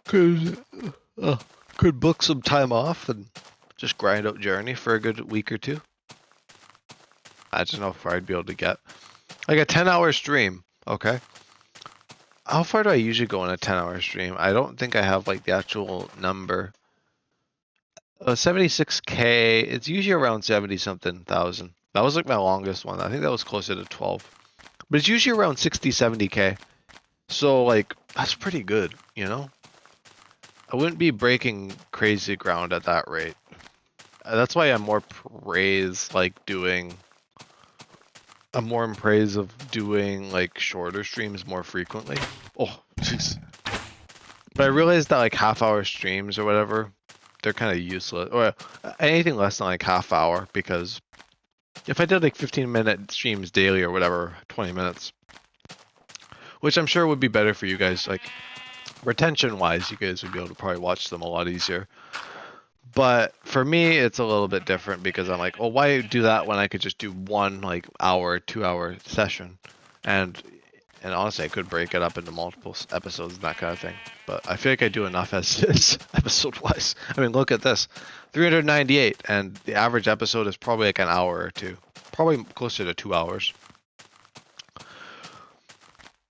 Could book some time off and Just grind out Journey for a good week or two. Imagine how far I'd be able to get. Like a 10-hour stream, okay? How far do I usually go in a 10-hour stream? I don't think I have like the actual number. 76K, it's usually around 70 something thousand. That was like my longest one. I think that was closer to 12. But it's usually around 60, 70K. So like, that's pretty good, you know? I wouldn't be breaking crazy ground at that rate. That's why I'm more praise like doing. I'm more in praise of doing like shorter streams more frequently. Oh, jeez. But I realized that like half-hour streams or whatever, they're kind of useless. Or anything less than like half hour, because if I did like 15-minute streams daily or whatever, 20 minutes, which I'm sure would be better for you guys, like retention-wise, you guys would be able to probably watch them a lot easier. But for me, it's a little bit different because I'm like, well, why do that when I could just do one like hour, 2-hour session? And honestly, I could break it up into multiple episodes and that kind of thing. But I feel like I do enough as is, episode-wise. I mean, look at this. 398, and the average episode is probably like an hour or two. Probably closer to 2 hours.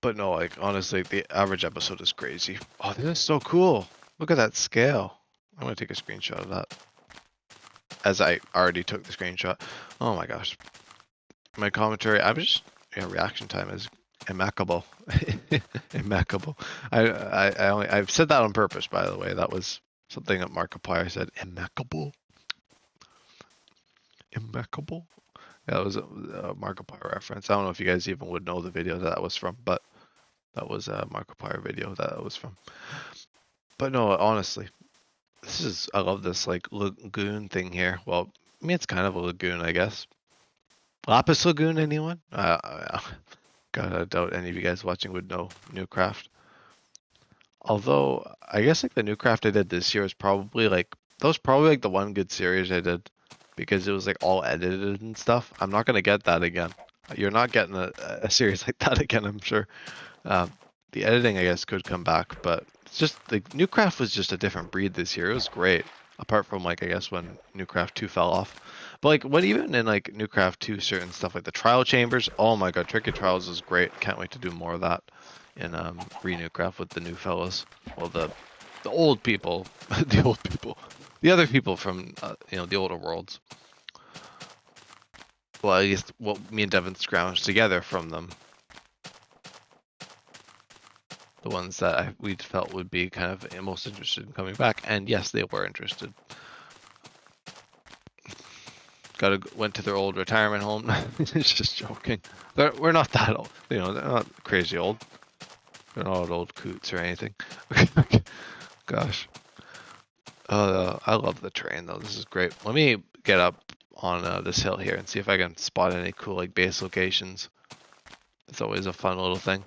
But no, like, honestly, the average episode is crazy. Oh, this is so cool. Look at that scale. I'm going to take a screenshot of that. As I already took the screenshot. Oh my gosh. My commentary, reaction time is immaculable. Immaculable. I've said that on purpose, by the way. That was something that Markiplier said. Immaculable. Immaculable. Yeah, that was a Markiplier reference. I don't know if you guys even would know the video that was from, but that was a Markiplier video that was from. But no, honestly, I love this like lagoon thing here. Well, I mean, it's kind of a lagoon, I guess. Lapis Lagoon, anyone? Gotta doubt any of you guys watching would know Newcraft. Although, I guess like the Newcraft I did this year was probably like, that was probably like the one good series I did. Because it was like all edited and stuff. I'm not gonna get that again. You're not getting a series like that again, I'm sure. The editing, I guess, could come back, but it's just like Newcraft was just a different breed this year. It was great, apart from like I guess when Newcraft 2 fell off. But like what even in like Newcraft 2, certain stuff like the trial chambers. Oh my god, Tricky Trials is great. Can't wait to do more of that in Re-Newcraft with the new fellas. Well, the old people, the old people, the other people from the older worlds. Well, at least what me and Devin scrounged together from them. The ones that we felt would be kind of most interested in coming back, and yes, they were interested. Went to their old retirement home. Just joking. We're not that old. They're not crazy old. They're not old coots or anything. Gosh. I love the terrain though. This is great. Let me get up on this hill here and see if I can spot any cool like base locations. It's always a fun little thing.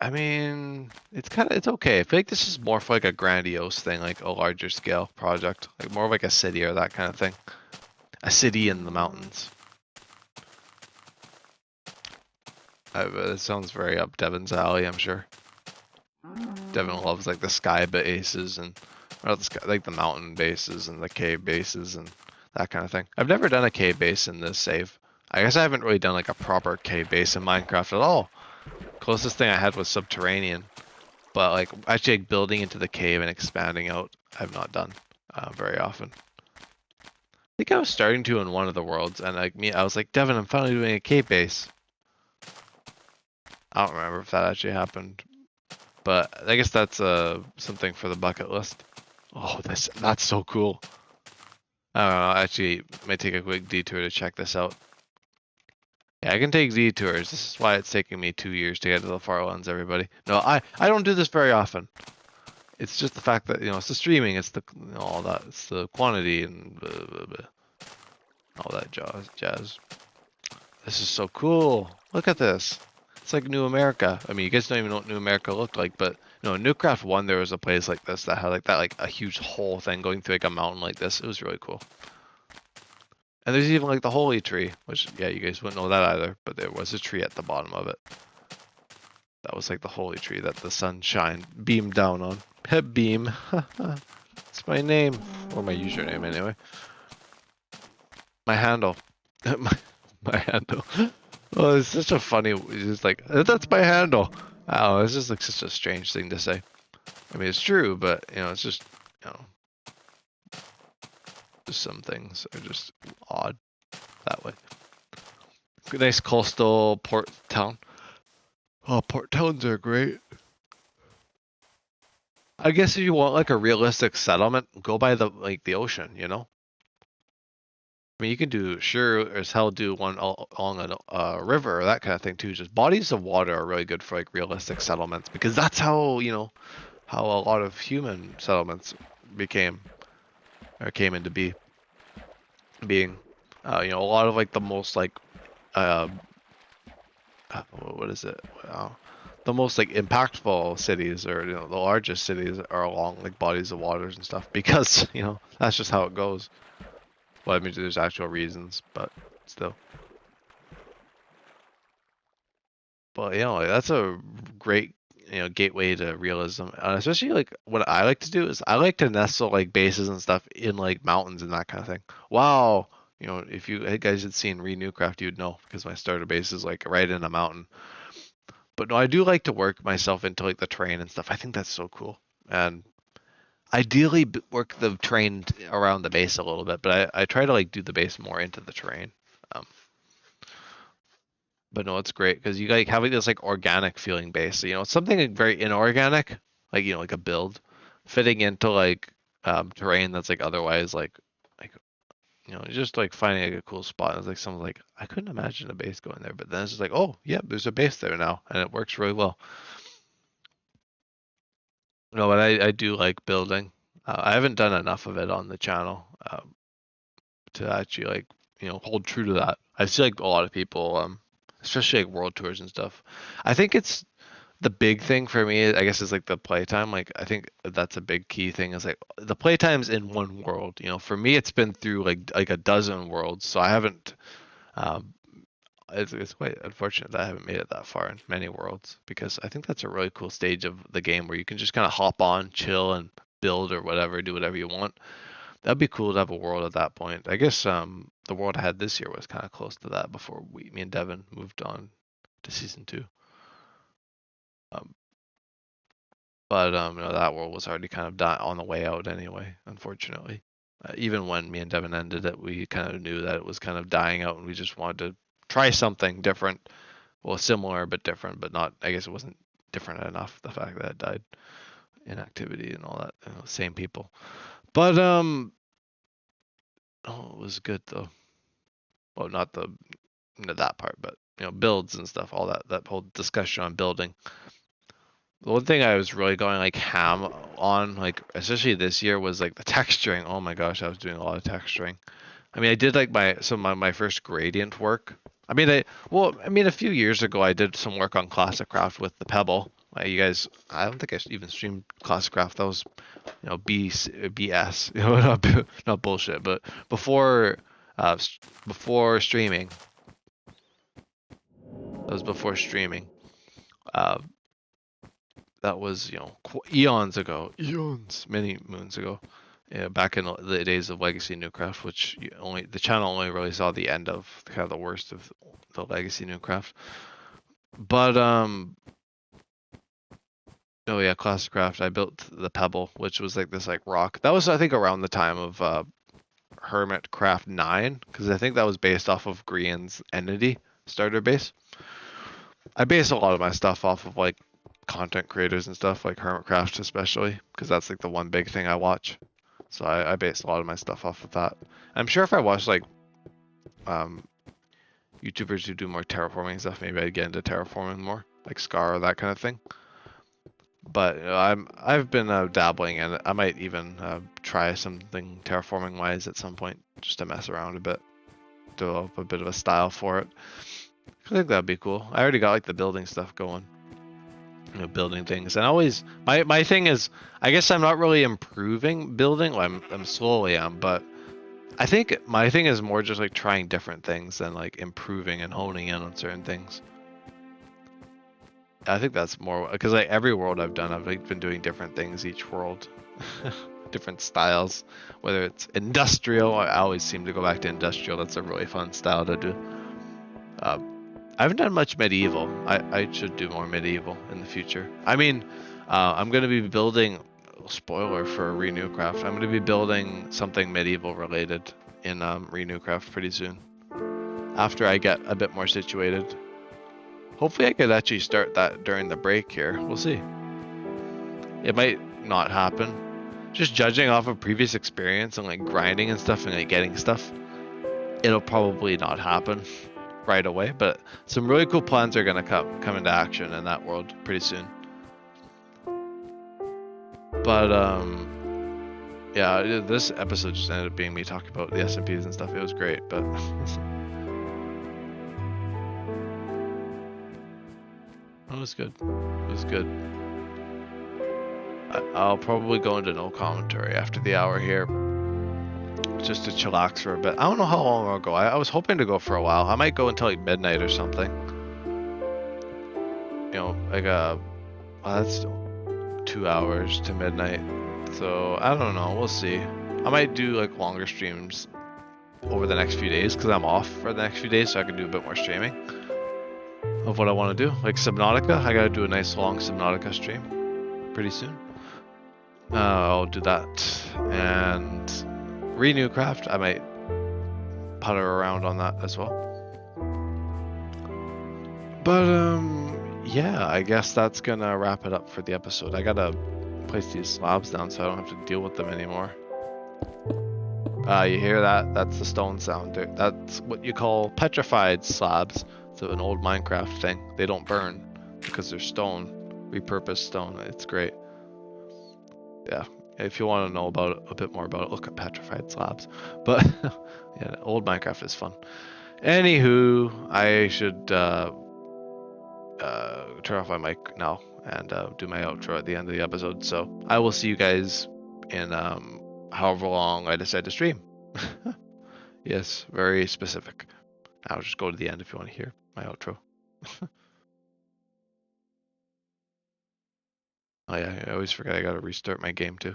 I mean, it's okay. I feel like this is more for like a grandiose thing, like a larger scale project, like more of like a city or that kind of thing. A city in the mountains. It sounds very up Devin's alley, I'm sure. Devin loves like the sky bases and not the sky, like the mountain bases and the cave bases and that kind of thing. I've never done a cave base in this save. I guess I haven't really done like a proper cave base in Minecraft at all. Closest thing I had was subterranean, but like actually like, building into the cave and expanding out, I've not done very often. I think I was starting to in one of the worlds, and I was like, Devin, I'm finally doing a cave base. I don't remember if that actually happened, but I guess that's something for the bucket list. Oh, that's so cool. I don't know. Actually, might take a quick detour to check this out. Yeah, I can take detours. This is why it's taking me 2 years to get to the Farlands, everybody. No, I don't do this very often. It's just the fact that, it's the streaming, it's the, all that, it's the quantity and blah, blah, blah. All that jazz. This is so cool. Look at this. It's like New America. I mean, you guys don't even know what New America looked like, but, Newcraft 1, there was a place like this that had like a huge hole thing going through like a mountain like this. It was really cool. And there's even like the holy tree, which, yeah, you guys wouldn't know that either, but there was a tree at the bottom of it. That was like the holy tree that the sun beamed down on. Beam. It's my name. Or my username anyway. My handle. my handle. Oh, it's such a funny, it's just like, that's my handle. Oh, it's just like such a strange thing to say. I mean, it's true, but, you know, it's just, you know, just some things are just odd that way. Good, nice coastal port town. Oh, port towns are great. I guess if you want like a realistic settlement, go by the ocean, you know? I mean, you can do sure as hell do one along a river or that kind of thing too. Just bodies of water are really good for like realistic settlements because that's how, you know, how a lot of human settlements became or came into being. You know, a lot of like the most like uh, what is it? The most like impactful cities or you know the largest cities are along like bodies of waters and stuff because you know that's just how it goes. Well, I mean, there's actual reasons, but still. But you know, like, that's a great you know gateway to realism, especially like what I like to do is I like to nestle like bases and stuff in like mountains and that kind of thing. Wow, you know, if you guys had seen Renewcraft, you'd know because my starter base is like right in a mountain. But no, I do like to work myself into like the terrain and stuff. I think that's so cool. And ideally work the terrain around the base a little bit, but I try to like do the base more into the terrain. Um, but no, it's great because you like having this like organic feeling base. So, you know, it's something like very inorganic, like you know, like a build, fitting into like terrain that's like otherwise like you know, just like finding like a cool spot. It's like someone's like, I couldn't imagine a base going there, but then it's just like, oh yeah, there's a base there now, and it works really well. No, but I do like building. I haven't done enough of it on the channel to actually like you know hold true to that. I see like a lot of people, especially like world tours and stuff. I think it's the big thing for me. I guess is like the playtime. Like I think that's a big key thing. Is like the playtime's in one world. You know, for me it's been through like a dozen worlds, so I haven't. Um, it's quite unfortunate that I haven't made it that far in many worlds because I think that's a really cool stage of the game where you can just kind of hop on, chill, and build or whatever, do whatever you want. That'd be cool to have a world at that point. I guess the world I had this year was kind of close to that before me and Devin moved on to season two. Um, but you know, that world was already kind of on the way out anyway, unfortunately. Even when me and Devin ended it, we kind of knew that it was kind of dying out, and we just wanted to try something different. Well, similar but different, but not. I guess it wasn't different enough. The fact that it died in activity and all that, you know, same people. But oh, it was good though. Well, not the you know, that part, but you know, builds and stuff, all that whole discussion on building. The one thing I was really going like ham on, like especially this year, was like the texturing. Oh my gosh, I was doing a lot of texturing. I mean, I did like my first gradient work. I mean a few years ago I did some work on Classic Craft with the Pebble. You guys, I don't think I even streamed Classic Craft. That was you know BS, you know, not bullshit. But before before streaming, that was before streaming. Uh, that was you know eons ago, many moons ago. Yeah, back in the days of Legacy Newcraft, which only the channel only really saw the end of kind of the worst of the Legacy Newcraft. But oh yeah, Classic Craft. I built the Pebble, which was like this like rock. That was I think around the time of Hermit Craft 9, because I think that was based off of Grian's Entity starter base. I base a lot of my stuff off of like content creators and stuff, like Hermitcraft especially, because that's like the one big thing I watch. So I base a lot of my stuff off of that. I'm sure if I watched like um, YouTubers who do more terraforming stuff, maybe I'd get into terraforming more, like Scar or that kind of thing. But you know, I've been dabbling in it. I might even try something terraforming wise at some point, just to mess around a bit, develop a bit of a style for it. I think that'd be cool. I already got like the building stuff going. You know, building things, and always my thing is, I guess I'm not really improving building. Well, I'm slowly but I think my thing is more just like trying different things than like improving and honing in on certain things. I think that's more because like every world I've done, I've like been doing different things each world. different styles, whether it's industrial. I always seem to go back to industrial. That's a really fun style to do. Uh, I haven't done much medieval. I should do more medieval in the future. I mean, I'm going to be building, spoiler for Renewcraft, I'm going to be building something medieval related in Renewcraft pretty soon. After I get a bit more situated. Hopefully I could actually start that during the break here. We'll see. It might not happen. Just judging off of previous experience and like grinding and stuff and like getting stuff, it'll probably not happen right away, but some really cool plans are gonna come into action in that world pretty soon. But yeah, this episode just ended up being me talking about the SMPs and stuff. It was great, but it was good. It was good. I'll probably go into no commentary after the hour here, just to chillax for a bit. I don't know how long I'll go. I was hoping to go for a while. I might go until like midnight or something. You know, like well, that's 2 hours to midnight. So I don't know. We'll see. I might do like longer streams over the next few days because I'm off for the next few days, so I can do a bit more streaming of what I want to do. Like Subnautica, I gotta do a nice long Subnautica stream pretty soon. I'll do that. And Renewcraft, I might putter around on that as well. But yeah, I guess that's gonna wrap it up for the episode. I gotta place these slabs down so I don't have to deal with them anymore. You hear that? That's the stone sound. That's what you call petrified slabs. It's an old Minecraft thing. They don't burn because they're stone, repurposed stone. It's great. Yeah, if you want to know about it, a bit more about it, look at petrified slabs. But yeah, old Minecraft is fun. Anywho, I should turn off my mic now and do my outro at the end of the episode. So I will see you guys in however long I decide to stream. Yes, very specific. I'll just go to the end if you want to hear my outro. Oh yeah, I always forget I gotta restart my game too.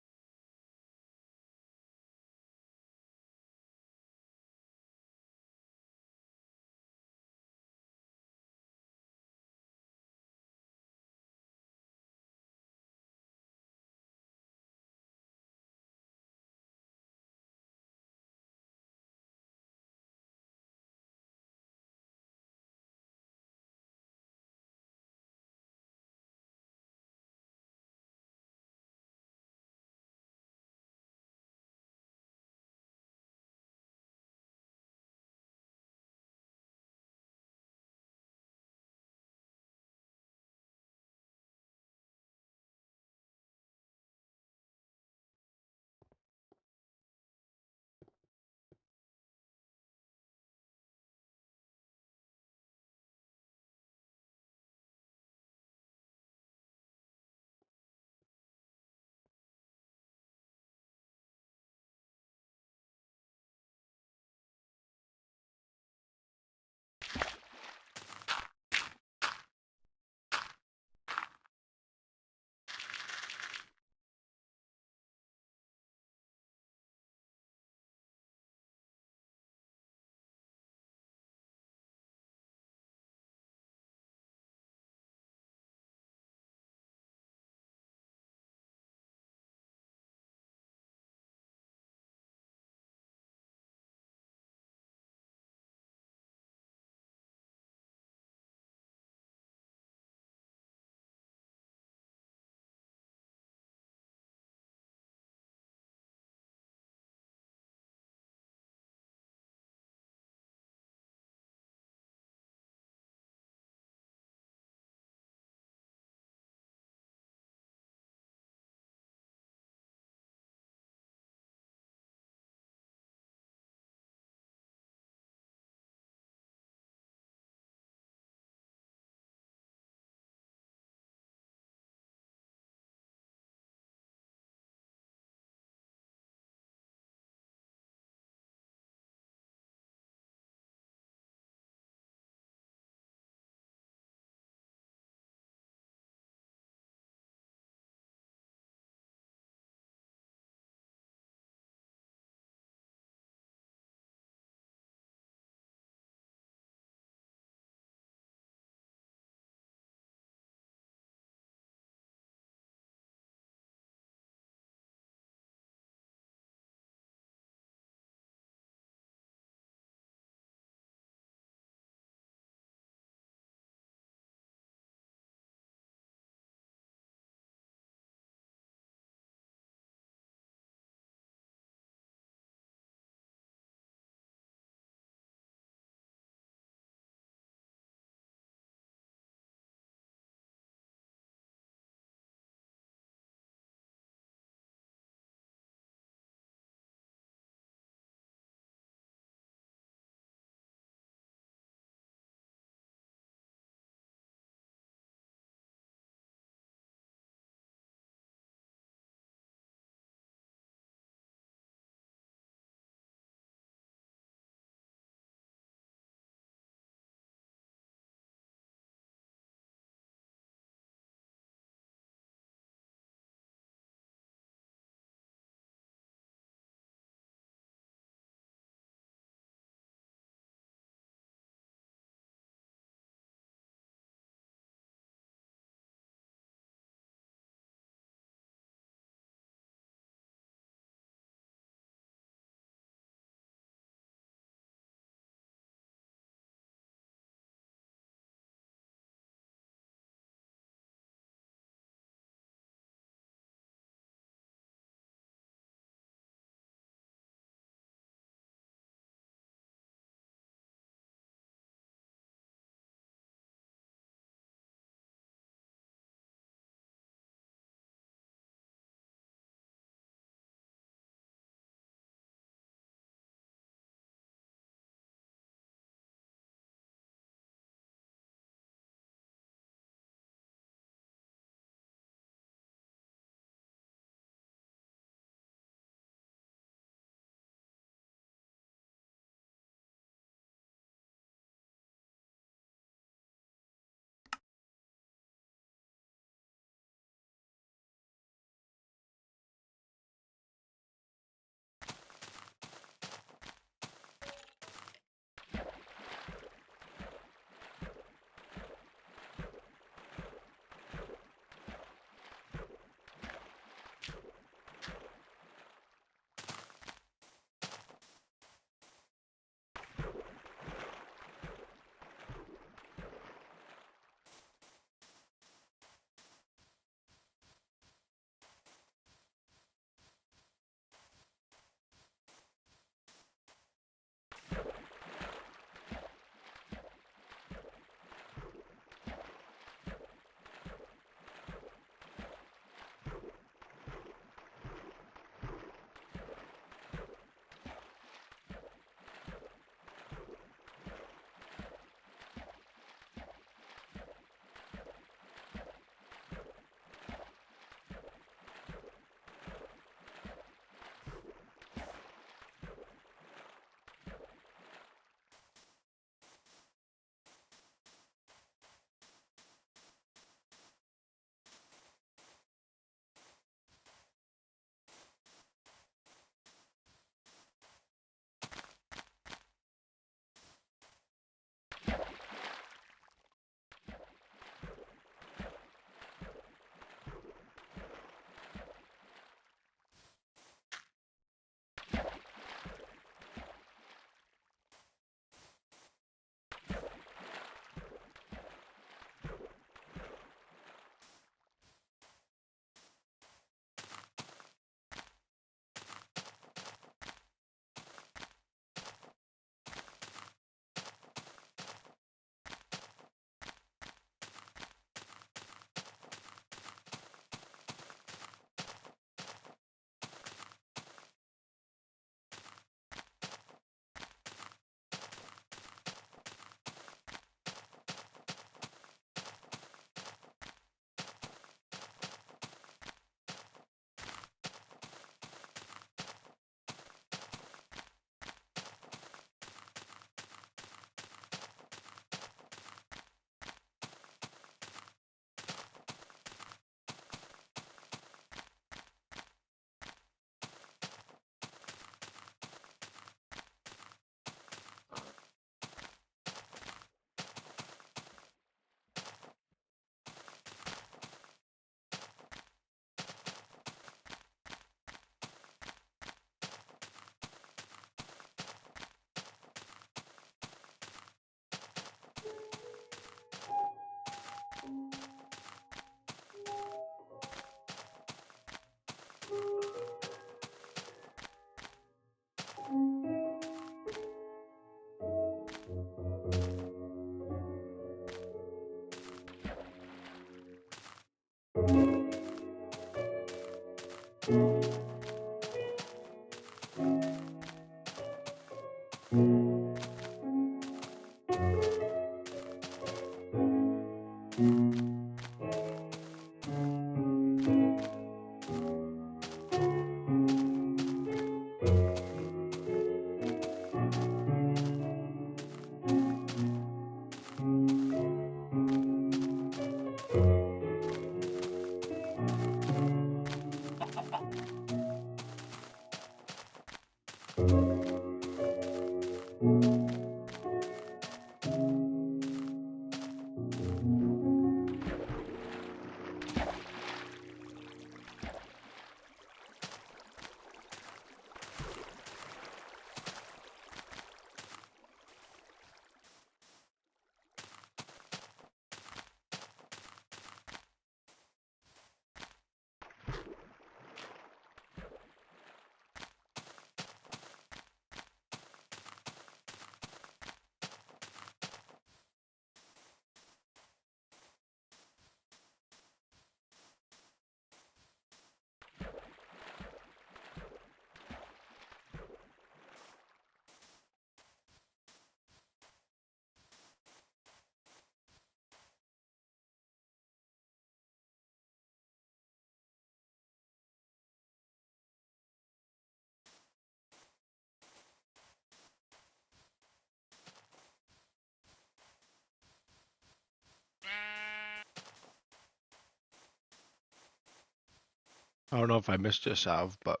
I don't know if I missed you, Sav, but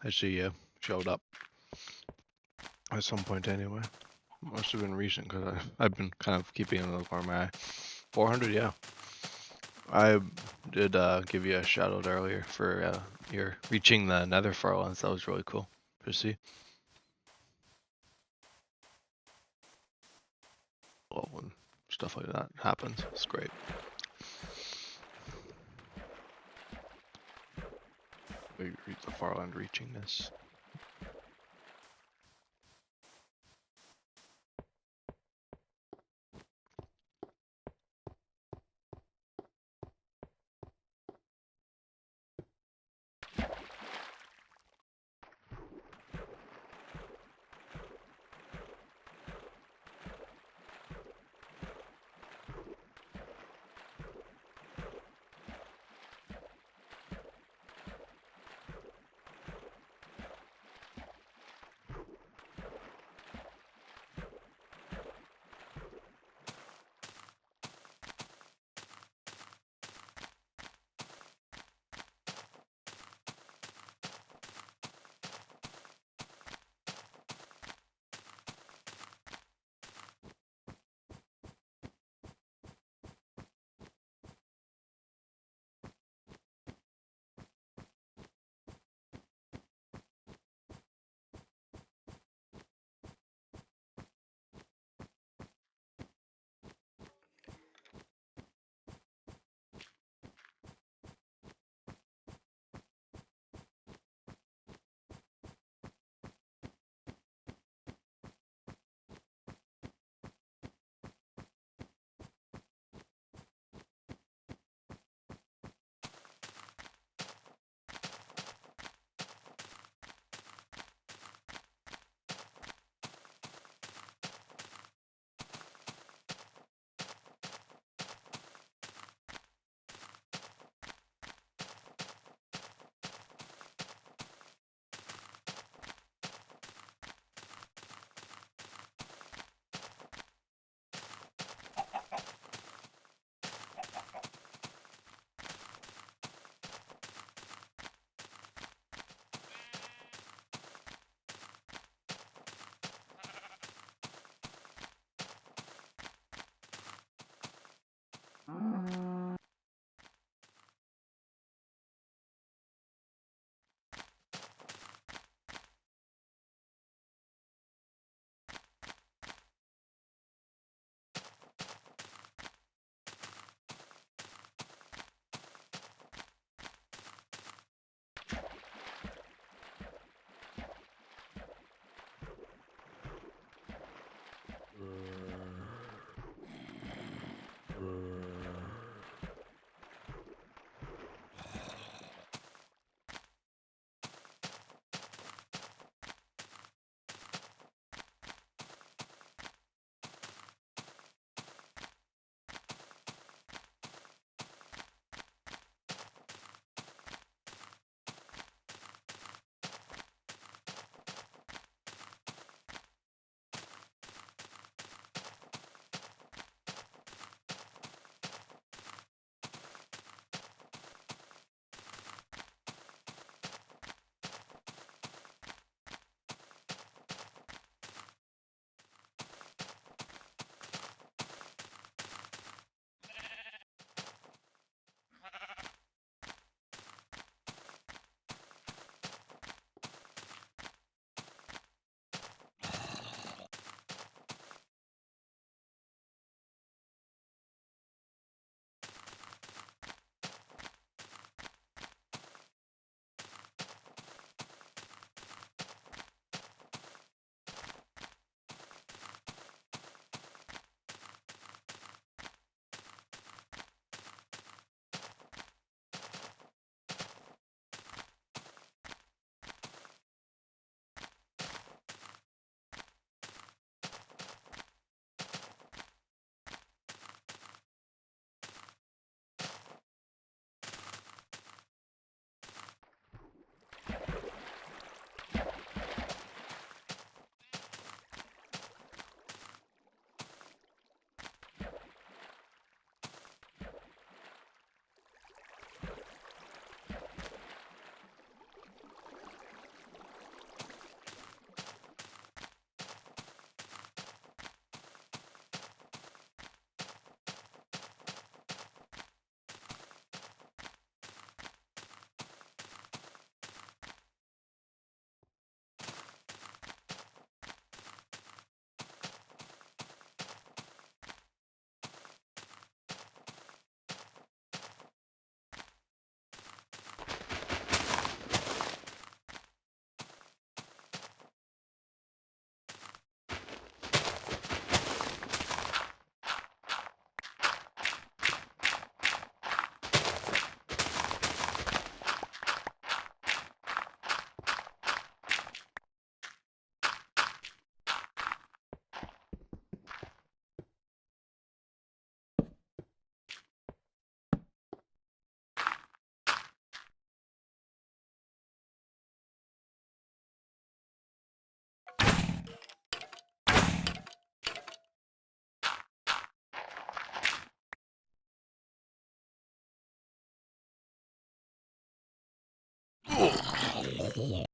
I see you showed up at some point anyway. Must have been recent because I've been kind of keeping it in the corner of my eye. 400, yeah. I did give you a shout out earlier for your reaching the nether Farlands. That was really cool to see. Well, when stuff like that happens, it's great. We reach the Farland reaching this. Oh.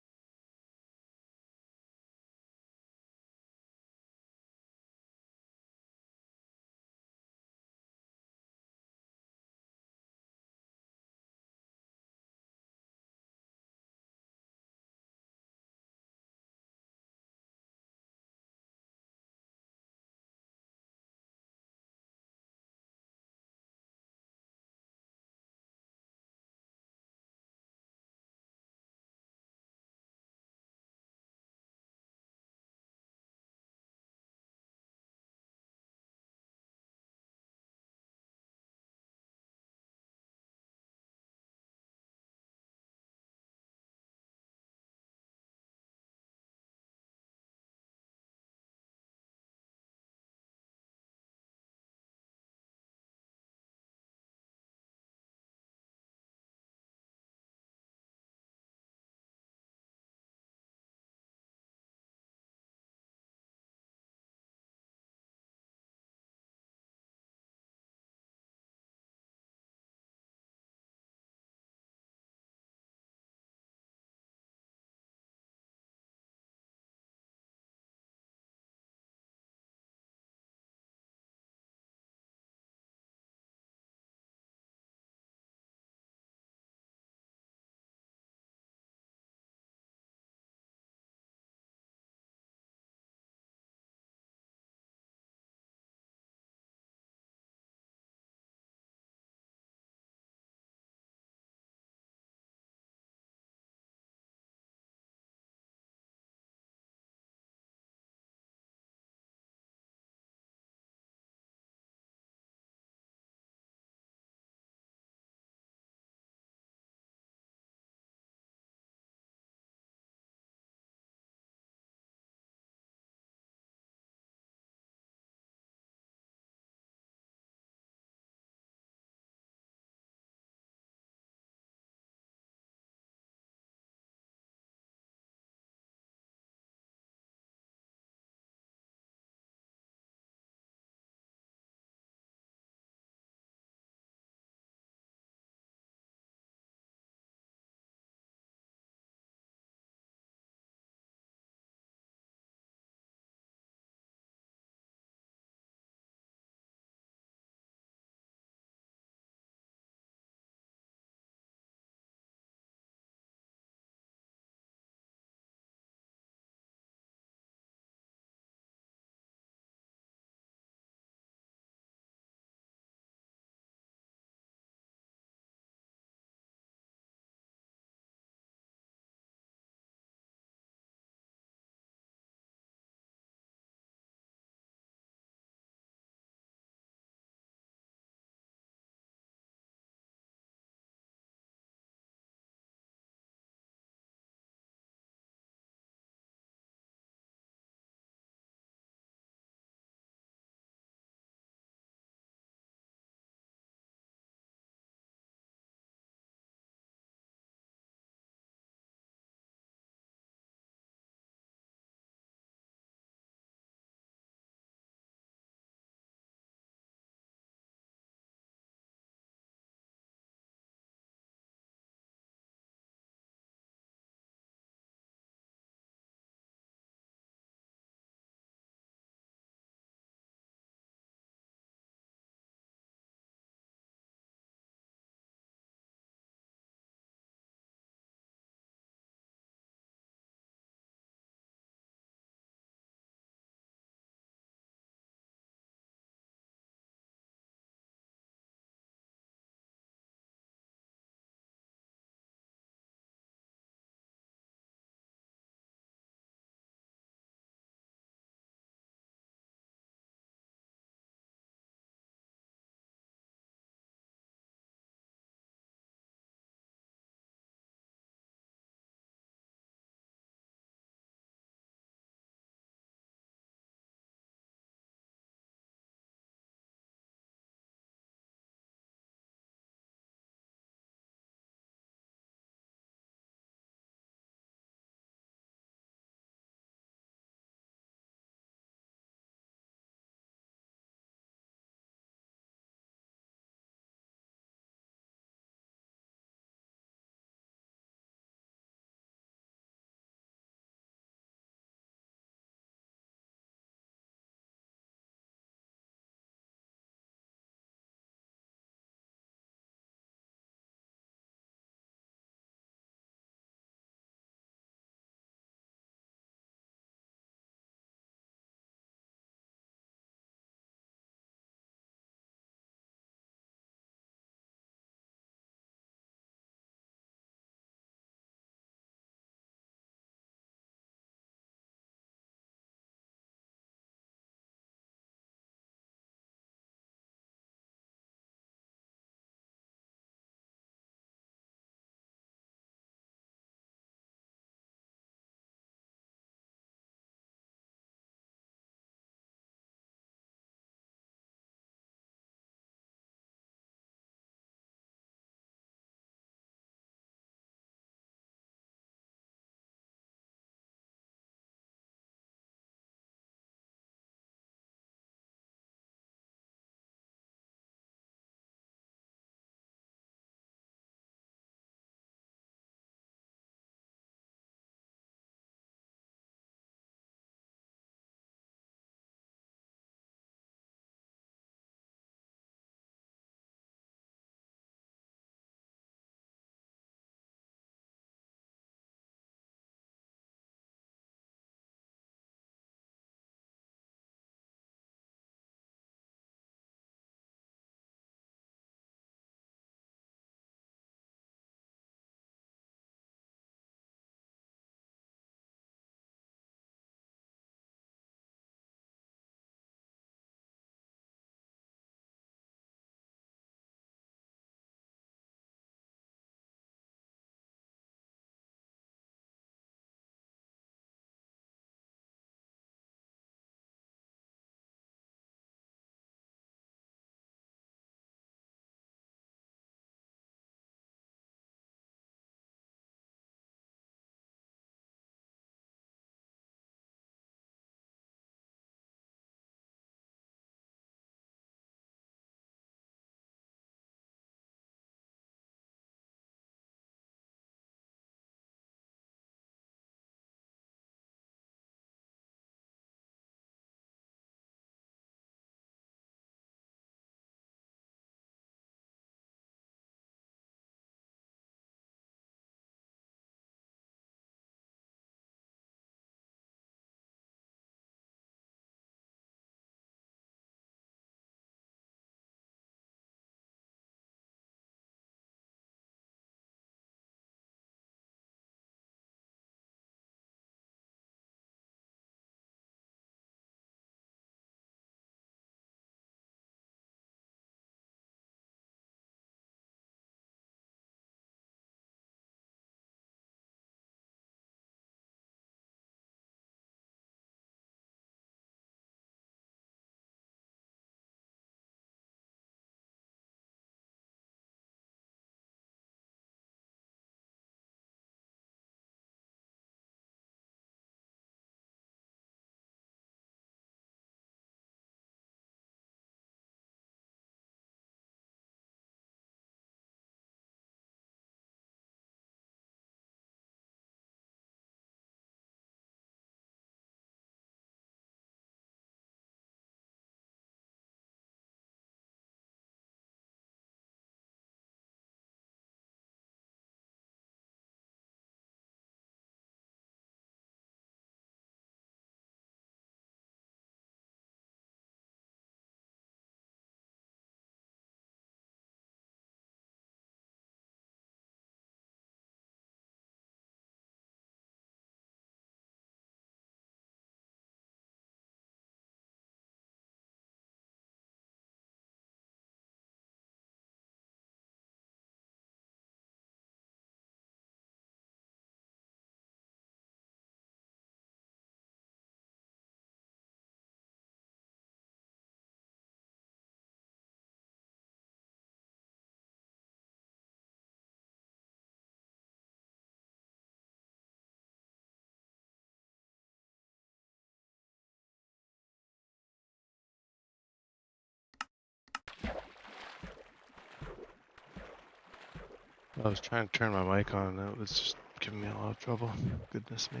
I was trying to turn my mic on and it was just giving me a lot of trouble. Goodness me.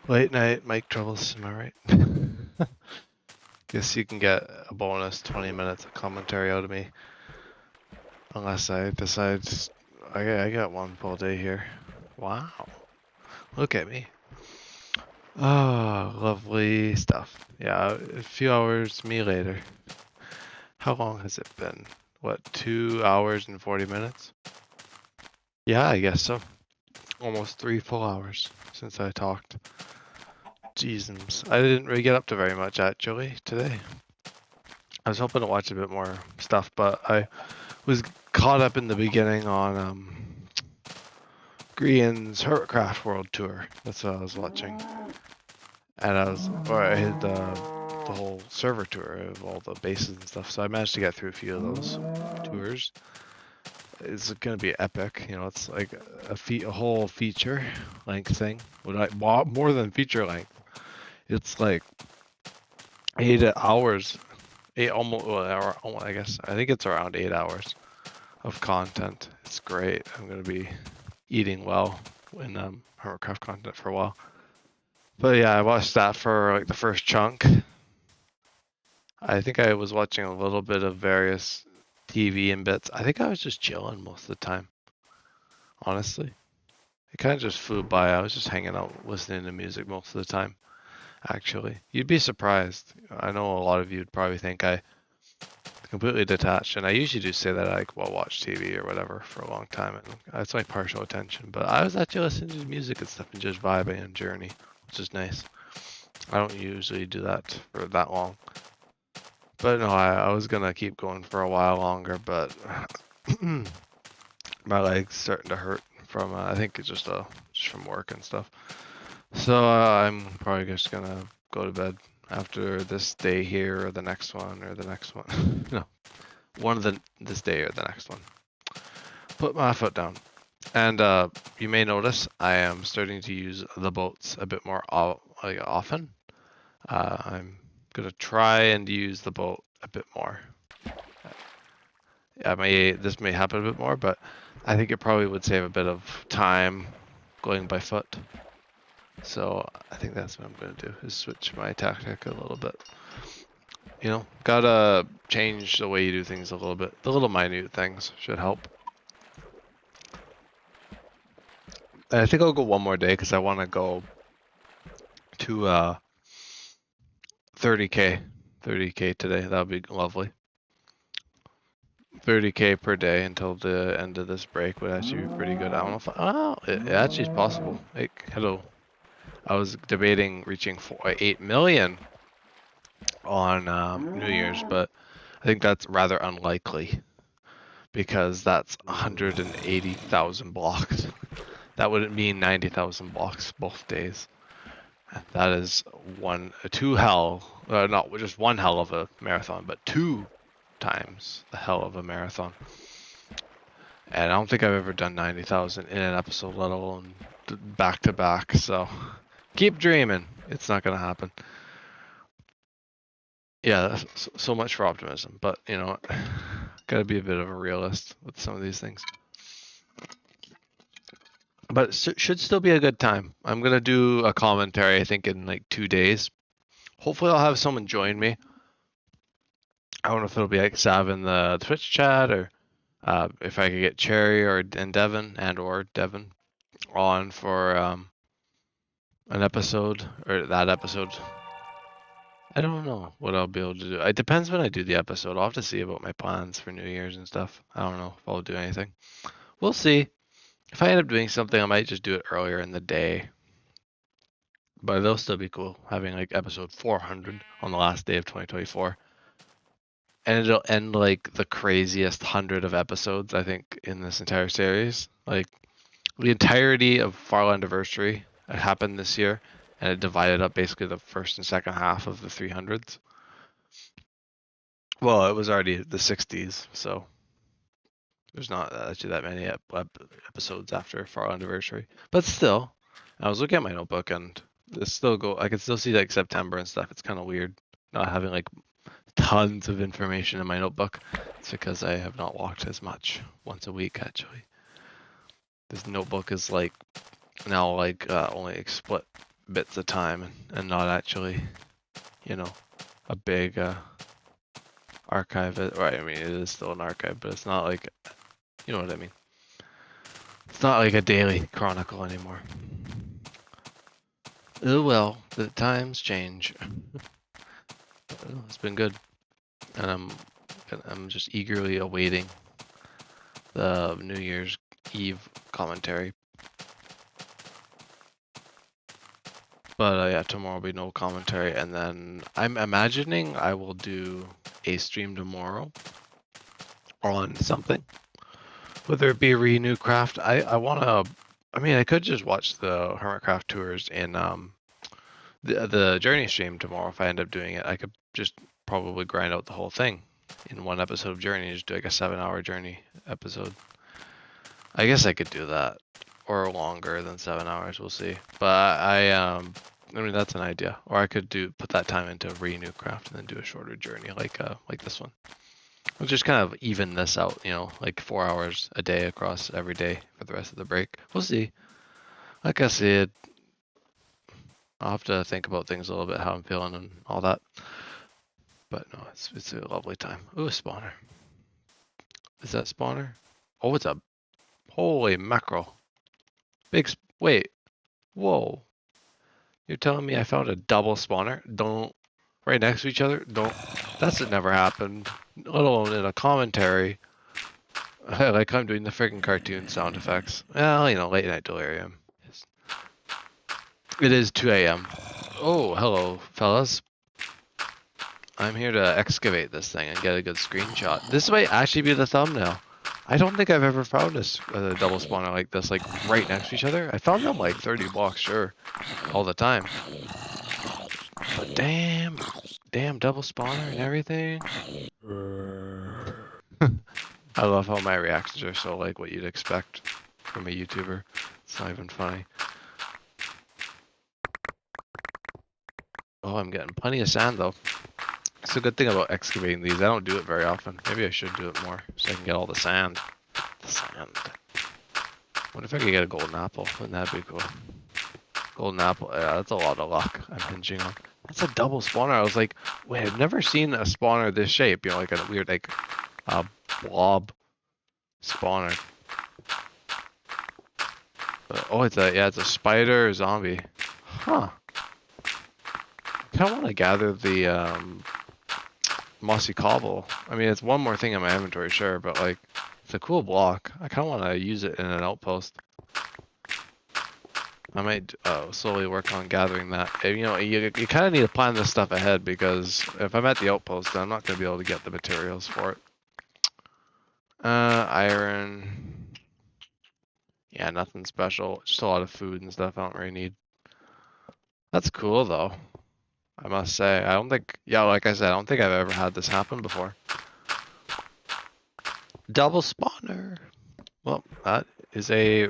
Late night mic troubles, am I right? Guess you can get a bonus 20 minutes of commentary out of me. Unless I decide I got one full day here. Wow. Look at me. Oh, lovely stuff. Yeah, a few hours me later. How long has it been? What, 2 hours and 40 minutes? Yeah, I guess so. Almost 3 full hours since I talked. Jeezums. I didn't really get up to very much actually today. I was hoping to watch a bit more stuff, but I was caught up in the beginning on Grian's Hermitcraft World Tour. That's what I was watching. And I had the whole server tour of all the bases and stuff, so I managed to get through a few of those tours. It's gonna be epic, you know. It's like a whole feature length thing. More than feature length. It's like 8 hours, almost well, hour. I guess I think it's around 8 hours of content. It's great. I'm gonna be eating well in Hermitcraft content for a while. But yeah, I watched that for like the first chunk. I think I was watching a little bit of various TV and bits. I think I was just chilling most of the time, honestly. It kind of just flew by. I was just hanging out, listening to music most of the time, actually. You'd be surprised. I know a lot of you would probably think I completely detached, and I usually do say that I watch TV or whatever for a long time, and that's my partial attention. But I was actually listening to music and stuff and just vibing and journey, which is nice. I don't usually do that for that long. But no, I was gonna keep going for a while longer, but my leg's starting to hurt from I think it's just from work and stuff. So I'm probably just gonna go to bed after this day here or the next one or the next one. No, this day or the next one. Put my foot down. And you may notice I am starting to use the boats a bit more often. I'm gonna try and use the boat a bit more. This may happen a bit more, but I think it probably would save a bit of time going by foot. So I think that's what I'm gonna do, is switch my tactic a little bit. You know, gotta change the way you do things a little bit. The little minute things should help. And I think I'll go one more day because I want to go to 30K today. That would be lovely. 30K per day until the end of this break would actually be pretty good. I don't know if it actually is possible. Hello. I was debating reaching 8 million on New Year's, but I think that's rather unlikely because that's 180,000 blocks. That would mean 90,000 blocks both days. That is not just one hell of a marathon, but 2 times the hell of a marathon. And I don't think I've ever done 90,000 in an episode, let alone back to back. So keep dreaming. It's not going to happen. Yeah, so much for optimism. But, you know, got to be a bit of a realist with some of these things. But it should still be a good time. I'm going to do a commentary, I think, in like 2 days. Hopefully I'll have someone join me. I don't know if it'll be like Sav in the Twitch chat or if I could get Cherry or Devin on for an episode or that episode. I don't know what I'll be able to do. It depends when I do the episode. I'll have to see about my plans for New Year's and stuff. I don't know if I'll do anything. We'll see. If I end up doing something, I might just do it earlier in the day. But it'll still be cool having like episode 400 on the last day of 2024. And it'll end like the craziest 100 of episodes, I think, in this entire series. Like the entirety of Farland Anniversary happened this year, and it divided up basically the first and second half of the 300s. Well, it was already the 60s, so there's not actually that many episodes after Farland Anniversary. But still, I was looking at my notebook, and I can still see like September and stuff. It's kind of weird not having like tons of information in my notebook. It's because I have not walked as much once a week, actually. This notebook is like now like only like split bits of time and not actually, you know, a big archive. Right, I mean it is still an archive, but it's not like, you know what I mean. It's not like a daily chronicle anymore. Oh well, the times change. It's been good, and I'm just eagerly awaiting the New Year's Eve commentary. But yeah, tomorrow will be no commentary, and then I'm imagining I will do a stream tomorrow on something, whether it be Renew Craft. I wanna. I mean, I could just watch the Hermitcraft tours in the Journey stream tomorrow if I end up doing it. I could just probably grind out the whole thing in one episode of Journey, just do like a 7-hour Journey episode. I guess I could do that, or longer than 7 hours. We'll see. But I mean that's an idea. Or I could put that time into Renew Craft and then do a shorter journey like this one. We'll just kind of even this out, you know, like 4 hours a day across every day for the rest of the break. We'll see. Like I said, I'll have to think about things a little bit, how I'm feeling and all that. But no, it's a lovely time. Ooh, a spawner. Is that spawner? Oh, it's a holy mackerel. Wait. Whoa. You're telling me I found a double spawner? Don't. Right next to each other? Don't. That's never happened. Let alone in a commentary. Like I'm doing the freaking cartoon sound effects. Well, you know, late night delirium. It is 2 a.m. Oh, hello, fellas. I'm here to excavate this thing and get a good screenshot. This might actually be the thumbnail. I don't think I've ever found a double spawner like this, like right next to each other. I found them like 30 blocks, sure, all the time. But damn double spawner and everything. I love how my reactions are so like what you'd expect from a YouTuber. It's not even funny. Oh, I'm getting plenty of sand though. It's a good thing about excavating these. I don't do it very often. Maybe I should do it more so I can get all the sand. The sand. What if I could get a golden apple? Wouldn't that be cool? Golden apple. Yeah, that's a lot of luck I'm hinging on. That's a double spawner. I was like, wait, I've never seen a spawner this shape. You know, like a weird, like, blob spawner. But, oh, it's a spider zombie. Huh. I kind of want to gather the, mossy cobble. I mean, it's one more thing in my inventory, sure, but like, it's a cool block. I kind of want to use it in an outpost. I might slowly work on gathering that. You know, you kind of need to plan this stuff ahead because if I'm at the outpost, then I'm not going to be able to get the materials for it. Iron. Yeah, nothing special. Just a lot of food and stuff I don't really need. That's cool though. I must say, I don't think, yeah, like I said, I don't think I've ever had this happen before. Double spawner. Well, that is a,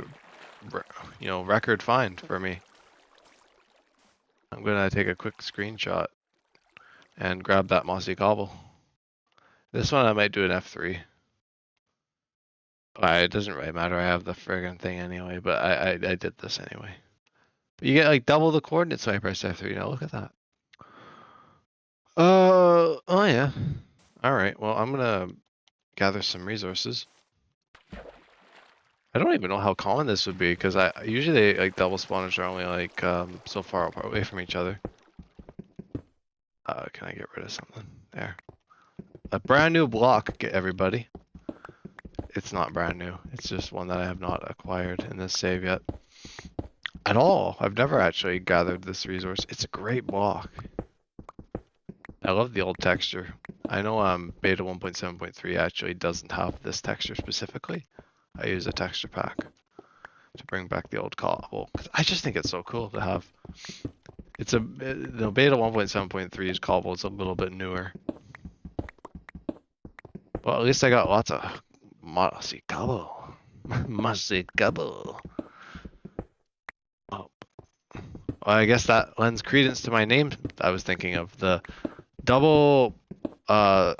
record find for me. I'm gonna take a quick screenshot and grab that mossy cobble. This one I might do an F3. It doesn't really matter, I have the friggin' thing anyway, but I did this anyway. But you get like double the coordinates when I press F3, now look at that. Oh yeah. Alright, well I'm gonna gather some resources. I don't even know how common this would be, because I usually like double spawners are only like so far away from each other. Can I get rid of something? There. A brand new block, everybody. It's not brand new. It's just one that I have not acquired in this save yet. At all. I've never actually gathered this resource. It's a great block. I love the old texture. I know beta 1.7.3 actually doesn't have this texture specifically. I use a texture pack to bring back the old cobble. I just think it's so cool to have. It's the beta 1.7.3's cobble is a little bit newer. Well, at least I got lots of mossy cobble. Mossy cobble. Oh. Well, I guess that lends credence to my name I was thinking of. The double, crap,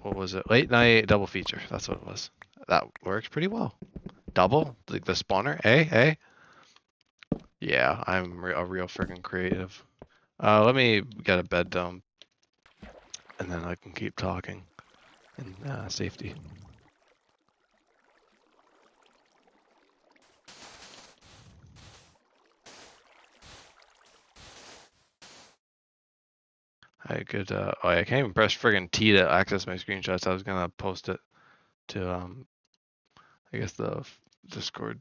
what was it? Late night double feature. That's what it was. That works pretty well. Double, like the spawner. Hey. Yeah, I'm a real freaking creative. Let me get a bed down, and then I can keep talking in safety. I could, oh, I can't even press friggin' T to access my screenshots. I was gonna post it to, I guess the Discord.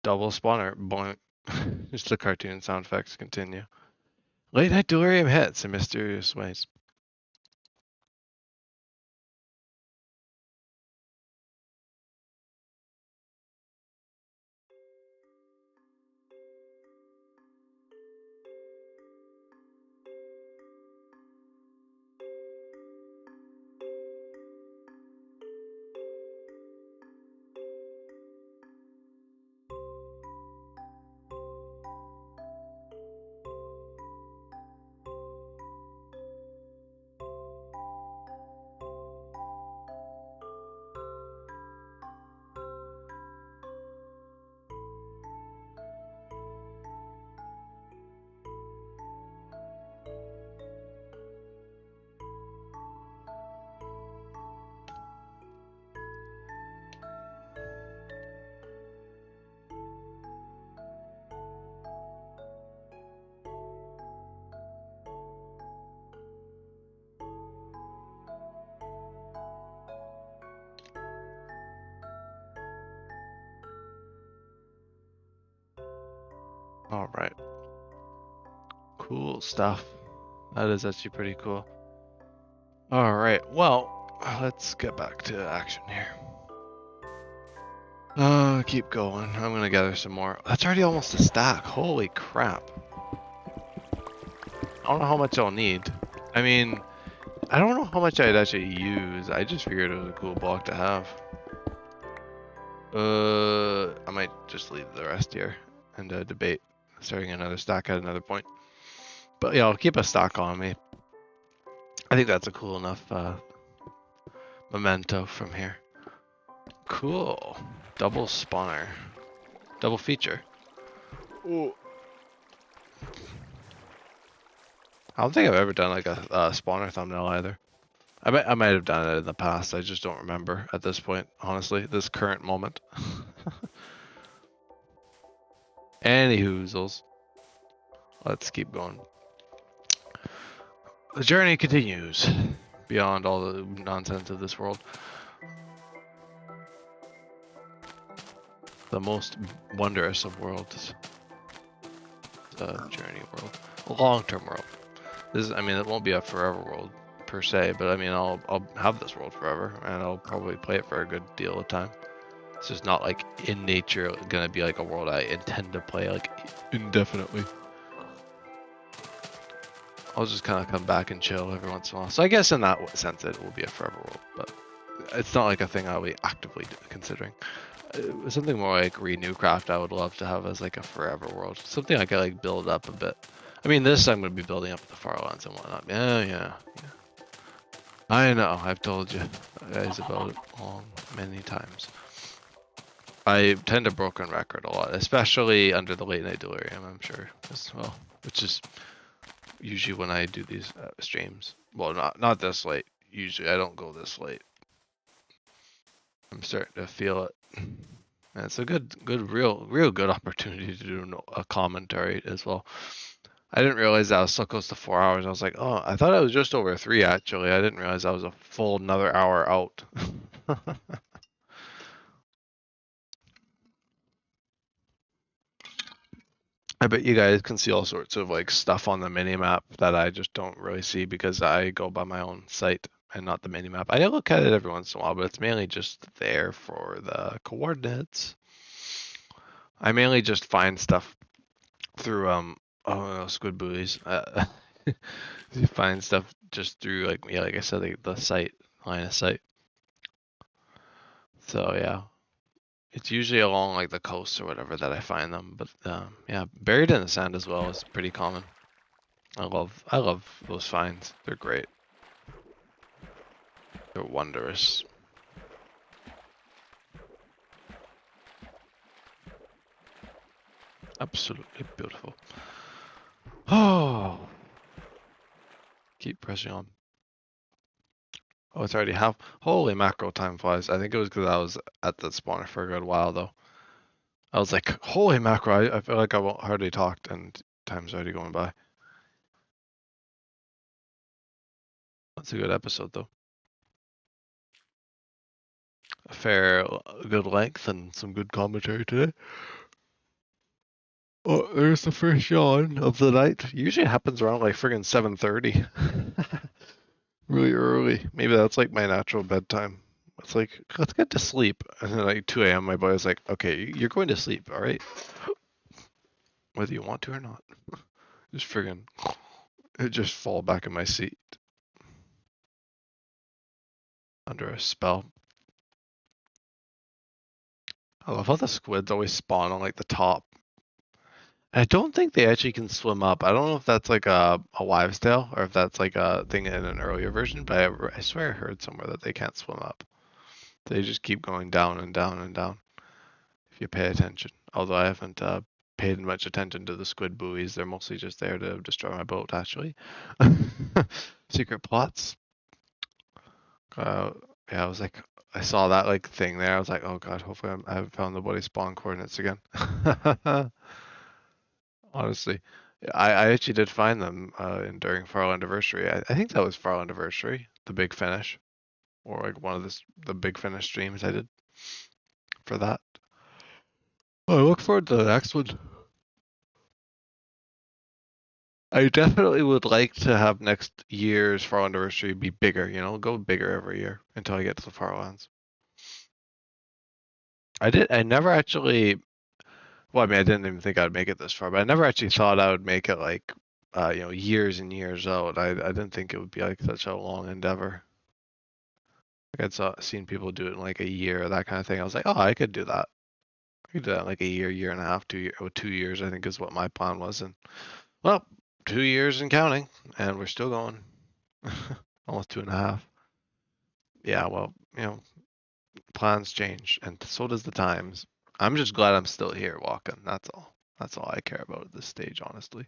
Double spawner, boink. Just the cartoon sound effects continue. Late night delirium hits in mysterious ways. All right. Cool stuff. That is actually pretty cool. All right. Well, let's get back to action here. Keep going. I'm gonna gather some more. That's already almost a stack. Holy crap. I don't know how much I'll need. I mean, I don't know how much I'd actually use. I just figured it was a cool block to have. I might just leave the rest here and debate starting another stack at another point. But yeah, I'll keep a stack on me. I think that's a cool enough memento from here. Cool. Double spawner. Double feature. Ooh. I don't think I've ever done like a spawner thumbnail either. I might have done it in the past. I just don't remember at this point, honestly, this current moment. Any hoozles. Let's keep going. The journey continues beyond all the nonsense of this world. The most wondrous of worlds. The journey world. A long-term world. This is, I mean, it won't be a forever world per se, but I mean, I'll have this world forever, and I'll probably play it for a good deal of time. It's just not like in nature gonna be like a world I intend to play like indefinitely. I'll just kind of come back and chill every once in a while. So I guess in that sense it will be a forever world, but it's not like a thing I'll be actively considering. Something more like Renewcraft I would love to have as like a forever world. Something I could like build up a bit. I mean, this I'm going to be building up the Farlands and whatnot. Yeah. I know, I've told you guys about it many times. I tend to broken record a lot, especially under the late night delirium, I'm sure, as well. Which is usually when I do these streams. Well, not this late. Usually I don't go this late. I'm starting to feel it. And it's a real good opportunity to do a commentary as well. I didn't realize that I was so close to 4 hours. I was like, oh, I thought I was just over 3 actually. I didn't realize I was a full another hour out. I bet you guys can see all sorts of like stuff on the minimap that I just don't really see because I go by my own site and not the minimap. I look at it every once in a while, but it's mainly just there for the coordinates. I mainly just find stuff through squid buoys. You find stuff just through like I said, the site line of sight. So yeah, it's usually along like the coast or whatever that I find them. But yeah, buried in the sand as well is pretty common. I love those finds. They're great. They're wondrous. Absolutely beautiful. Oh, keep pressing on. Oh, it's already half. Holy mackerel, time flies. I think it was because I was at the spawner for a good while, though. I was like, holy mackerel, I feel like I won't hardly talked, and time's already going by. That's a good episode, though. A fair, good length and some good commentary today. Oh, there's the first yawn of the night. Usually it happens around like friggin' 7:30. Really early. Maybe that's like my natural bedtime. It's like, let's get to sleep. And then like 2 a.m. my body's like, okay, you're going to sleep, all right? Whether you want to or not. Just friggin' just fall back in my seat. Under a spell. I love how the squids always spawn on like the top. I don't think they actually can swim up. I don't know if that's like a wives' tale or if that's like a thing in an earlier version, but I swear I heard somewhere that they can't swim up. They just keep going down and down and down if you pay attention. Although I haven't paid much attention to the squid buoys. They're mostly just there to destroy my boat, actually. Secret plots. Uh, yeah, I was like, I saw that like thing there. I was like, oh god, hopefully I haven't found the bloody spawn coordinates again. Honestly, I actually did find them during Farland Anniversary. I think that was Farland Anniversary, the big finish, or like one of the big finish streams I did for that. Oh, I look forward to the next one. I definitely would like to have next year's Farland Anniversary be bigger. You know, go bigger every year until I get to the Farlands. I never actually. Well, I mean, I didn't even think I'd make it this far, but I never actually thought I would make it like, years and years out. I didn't think it would be like such a long endeavor. Like seen people do it in like a year, that kind of thing. I was like, oh, I could do that. I could do that in like a year and a half, 2 years. I think is what my plan was, and well, 2 years and counting, and we're still going. Almost 2.5. Yeah, well, plans change, and so does the times. I'm just glad I'm still here walking. That's all. That's all I care about at this stage, honestly.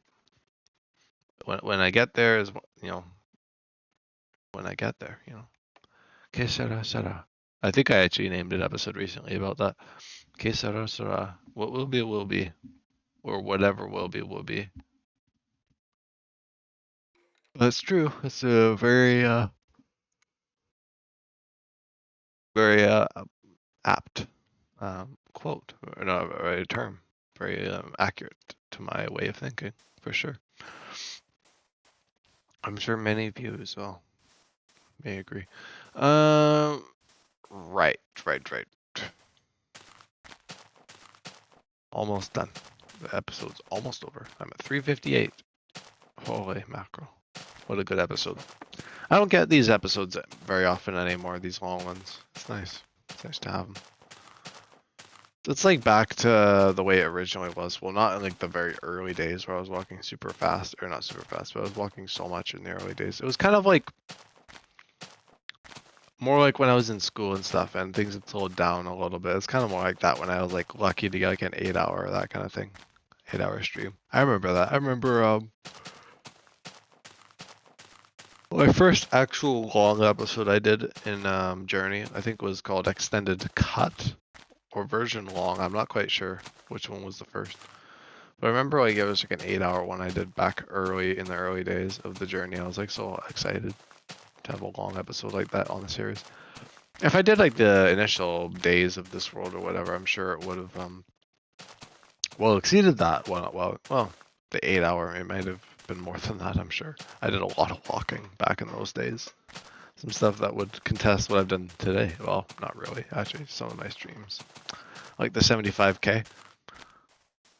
When I get there is, when I get there, Que sera, sera. I think I actually named an episode recently about that. Que sera, sera. What will be. Or whatever will be, will be. That's true. It's a very, very apt quote, or no, a term. Very accurate to my way of thinking, for sure. I'm sure many of you as well may agree. Right. Almost done. The episode's almost over. I'm at 358. Holy mackerel. What a good episode. I don't get these episodes very often anymore, these long ones. It's nice. It's nice to have them. It's like back to the way it originally was. Well, not in like the very early days where I was walking super fast, or not super fast, but I was walking so much in the early days. It was kind of like more like when I was in school and stuff, and things had slowed down a little bit. It's kind of more like that when I was like lucky to get like an 8 hour, that kind of thing, 8 hour stream. I remember that. I remember my first actual long episode I did in Journey, I think was called Extended Cut or Version Long. I'm not quite sure which one was the first. But I remember like it was like an 8 hour one I did back early in the early days of the Journey. I was like so excited to have a long episode like that on the series. If I did like the initial days of this world or whatever, I'm sure it would have exceeded that. Well, the 8 hour, it might have been more than that, I'm sure. I did a lot of walking back in those days. Some stuff that would contest what I've done today. Well, not really, actually. Some of my streams, like the 75K,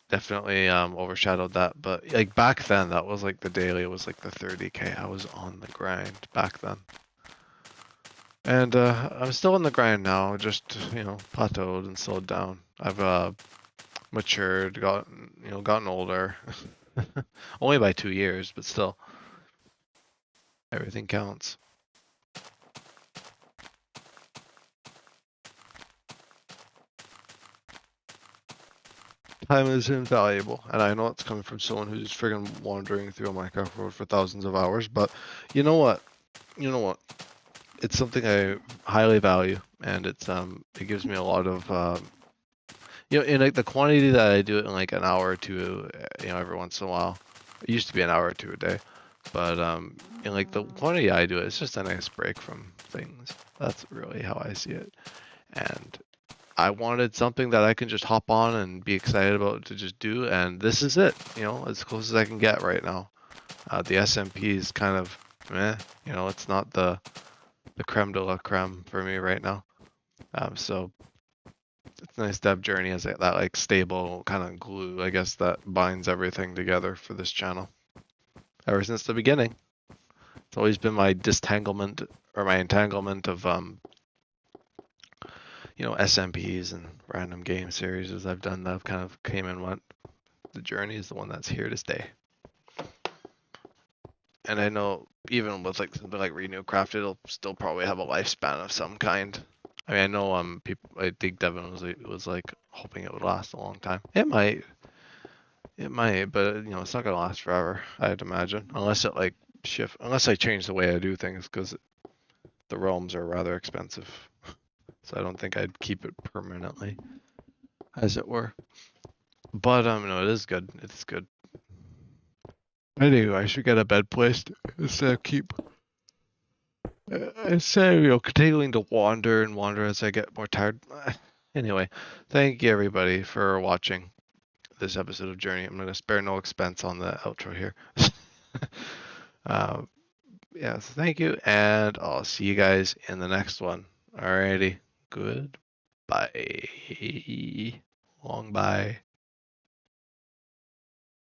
definitely overshadowed that. But like back then, that was like the daily. It was like the 30K. I was on the grind back then. And I'm still in the grind now, just plateaued and slowed down. I've matured, gotten older. Only by 2 years, but still, everything counts. Time is invaluable, and I know it's coming from someone who's friggin' wandering through a Minecraft world for thousands of hours, but you know what? You know what? It's something I highly value, and it gives me a lot of in like the quantity that I do it in like an hour or two, every once in a while. It used to be an hour or two a day, but in like the quantity I do it, it's just a nice break from things. That's really how I see it, and I wanted something that I can just hop on and be excited about to just do, and this is it. As close as I can get right now. The SMP is kind of meh. It's not the creme de la creme for me right now. So it's nice to have Journey as that like stable kind of glue, I guess, that binds everything together for this channel. Ever since the beginning, it's always been my distanglement or my entanglement of SMPs and random game series as I've done that have kind of came and went. The Journey is the one that's here to stay. And I know even with like something like Renew Craft, it'll still probably have a lifespan of some kind. I mean, I know people. I think Devin was like hoping it would last a long time. It might, but it's not gonna last forever. I'd imagine, unless it like unless I change the way I do things, because the realms are rather expensive. So I don't think I'd keep it permanently, as it were. But no, it is good. It's good. Anyway, I should get a bed placed instead of keep. Instead of continuing to wander and wander as I get more tired. Anyway, thank you everybody for watching this episode of Journey. I'm gonna spare no expense on the outro here. uh, yeah, so thank you, and I'll see you guys in the next one. Alrighty, goodbye. Long bye.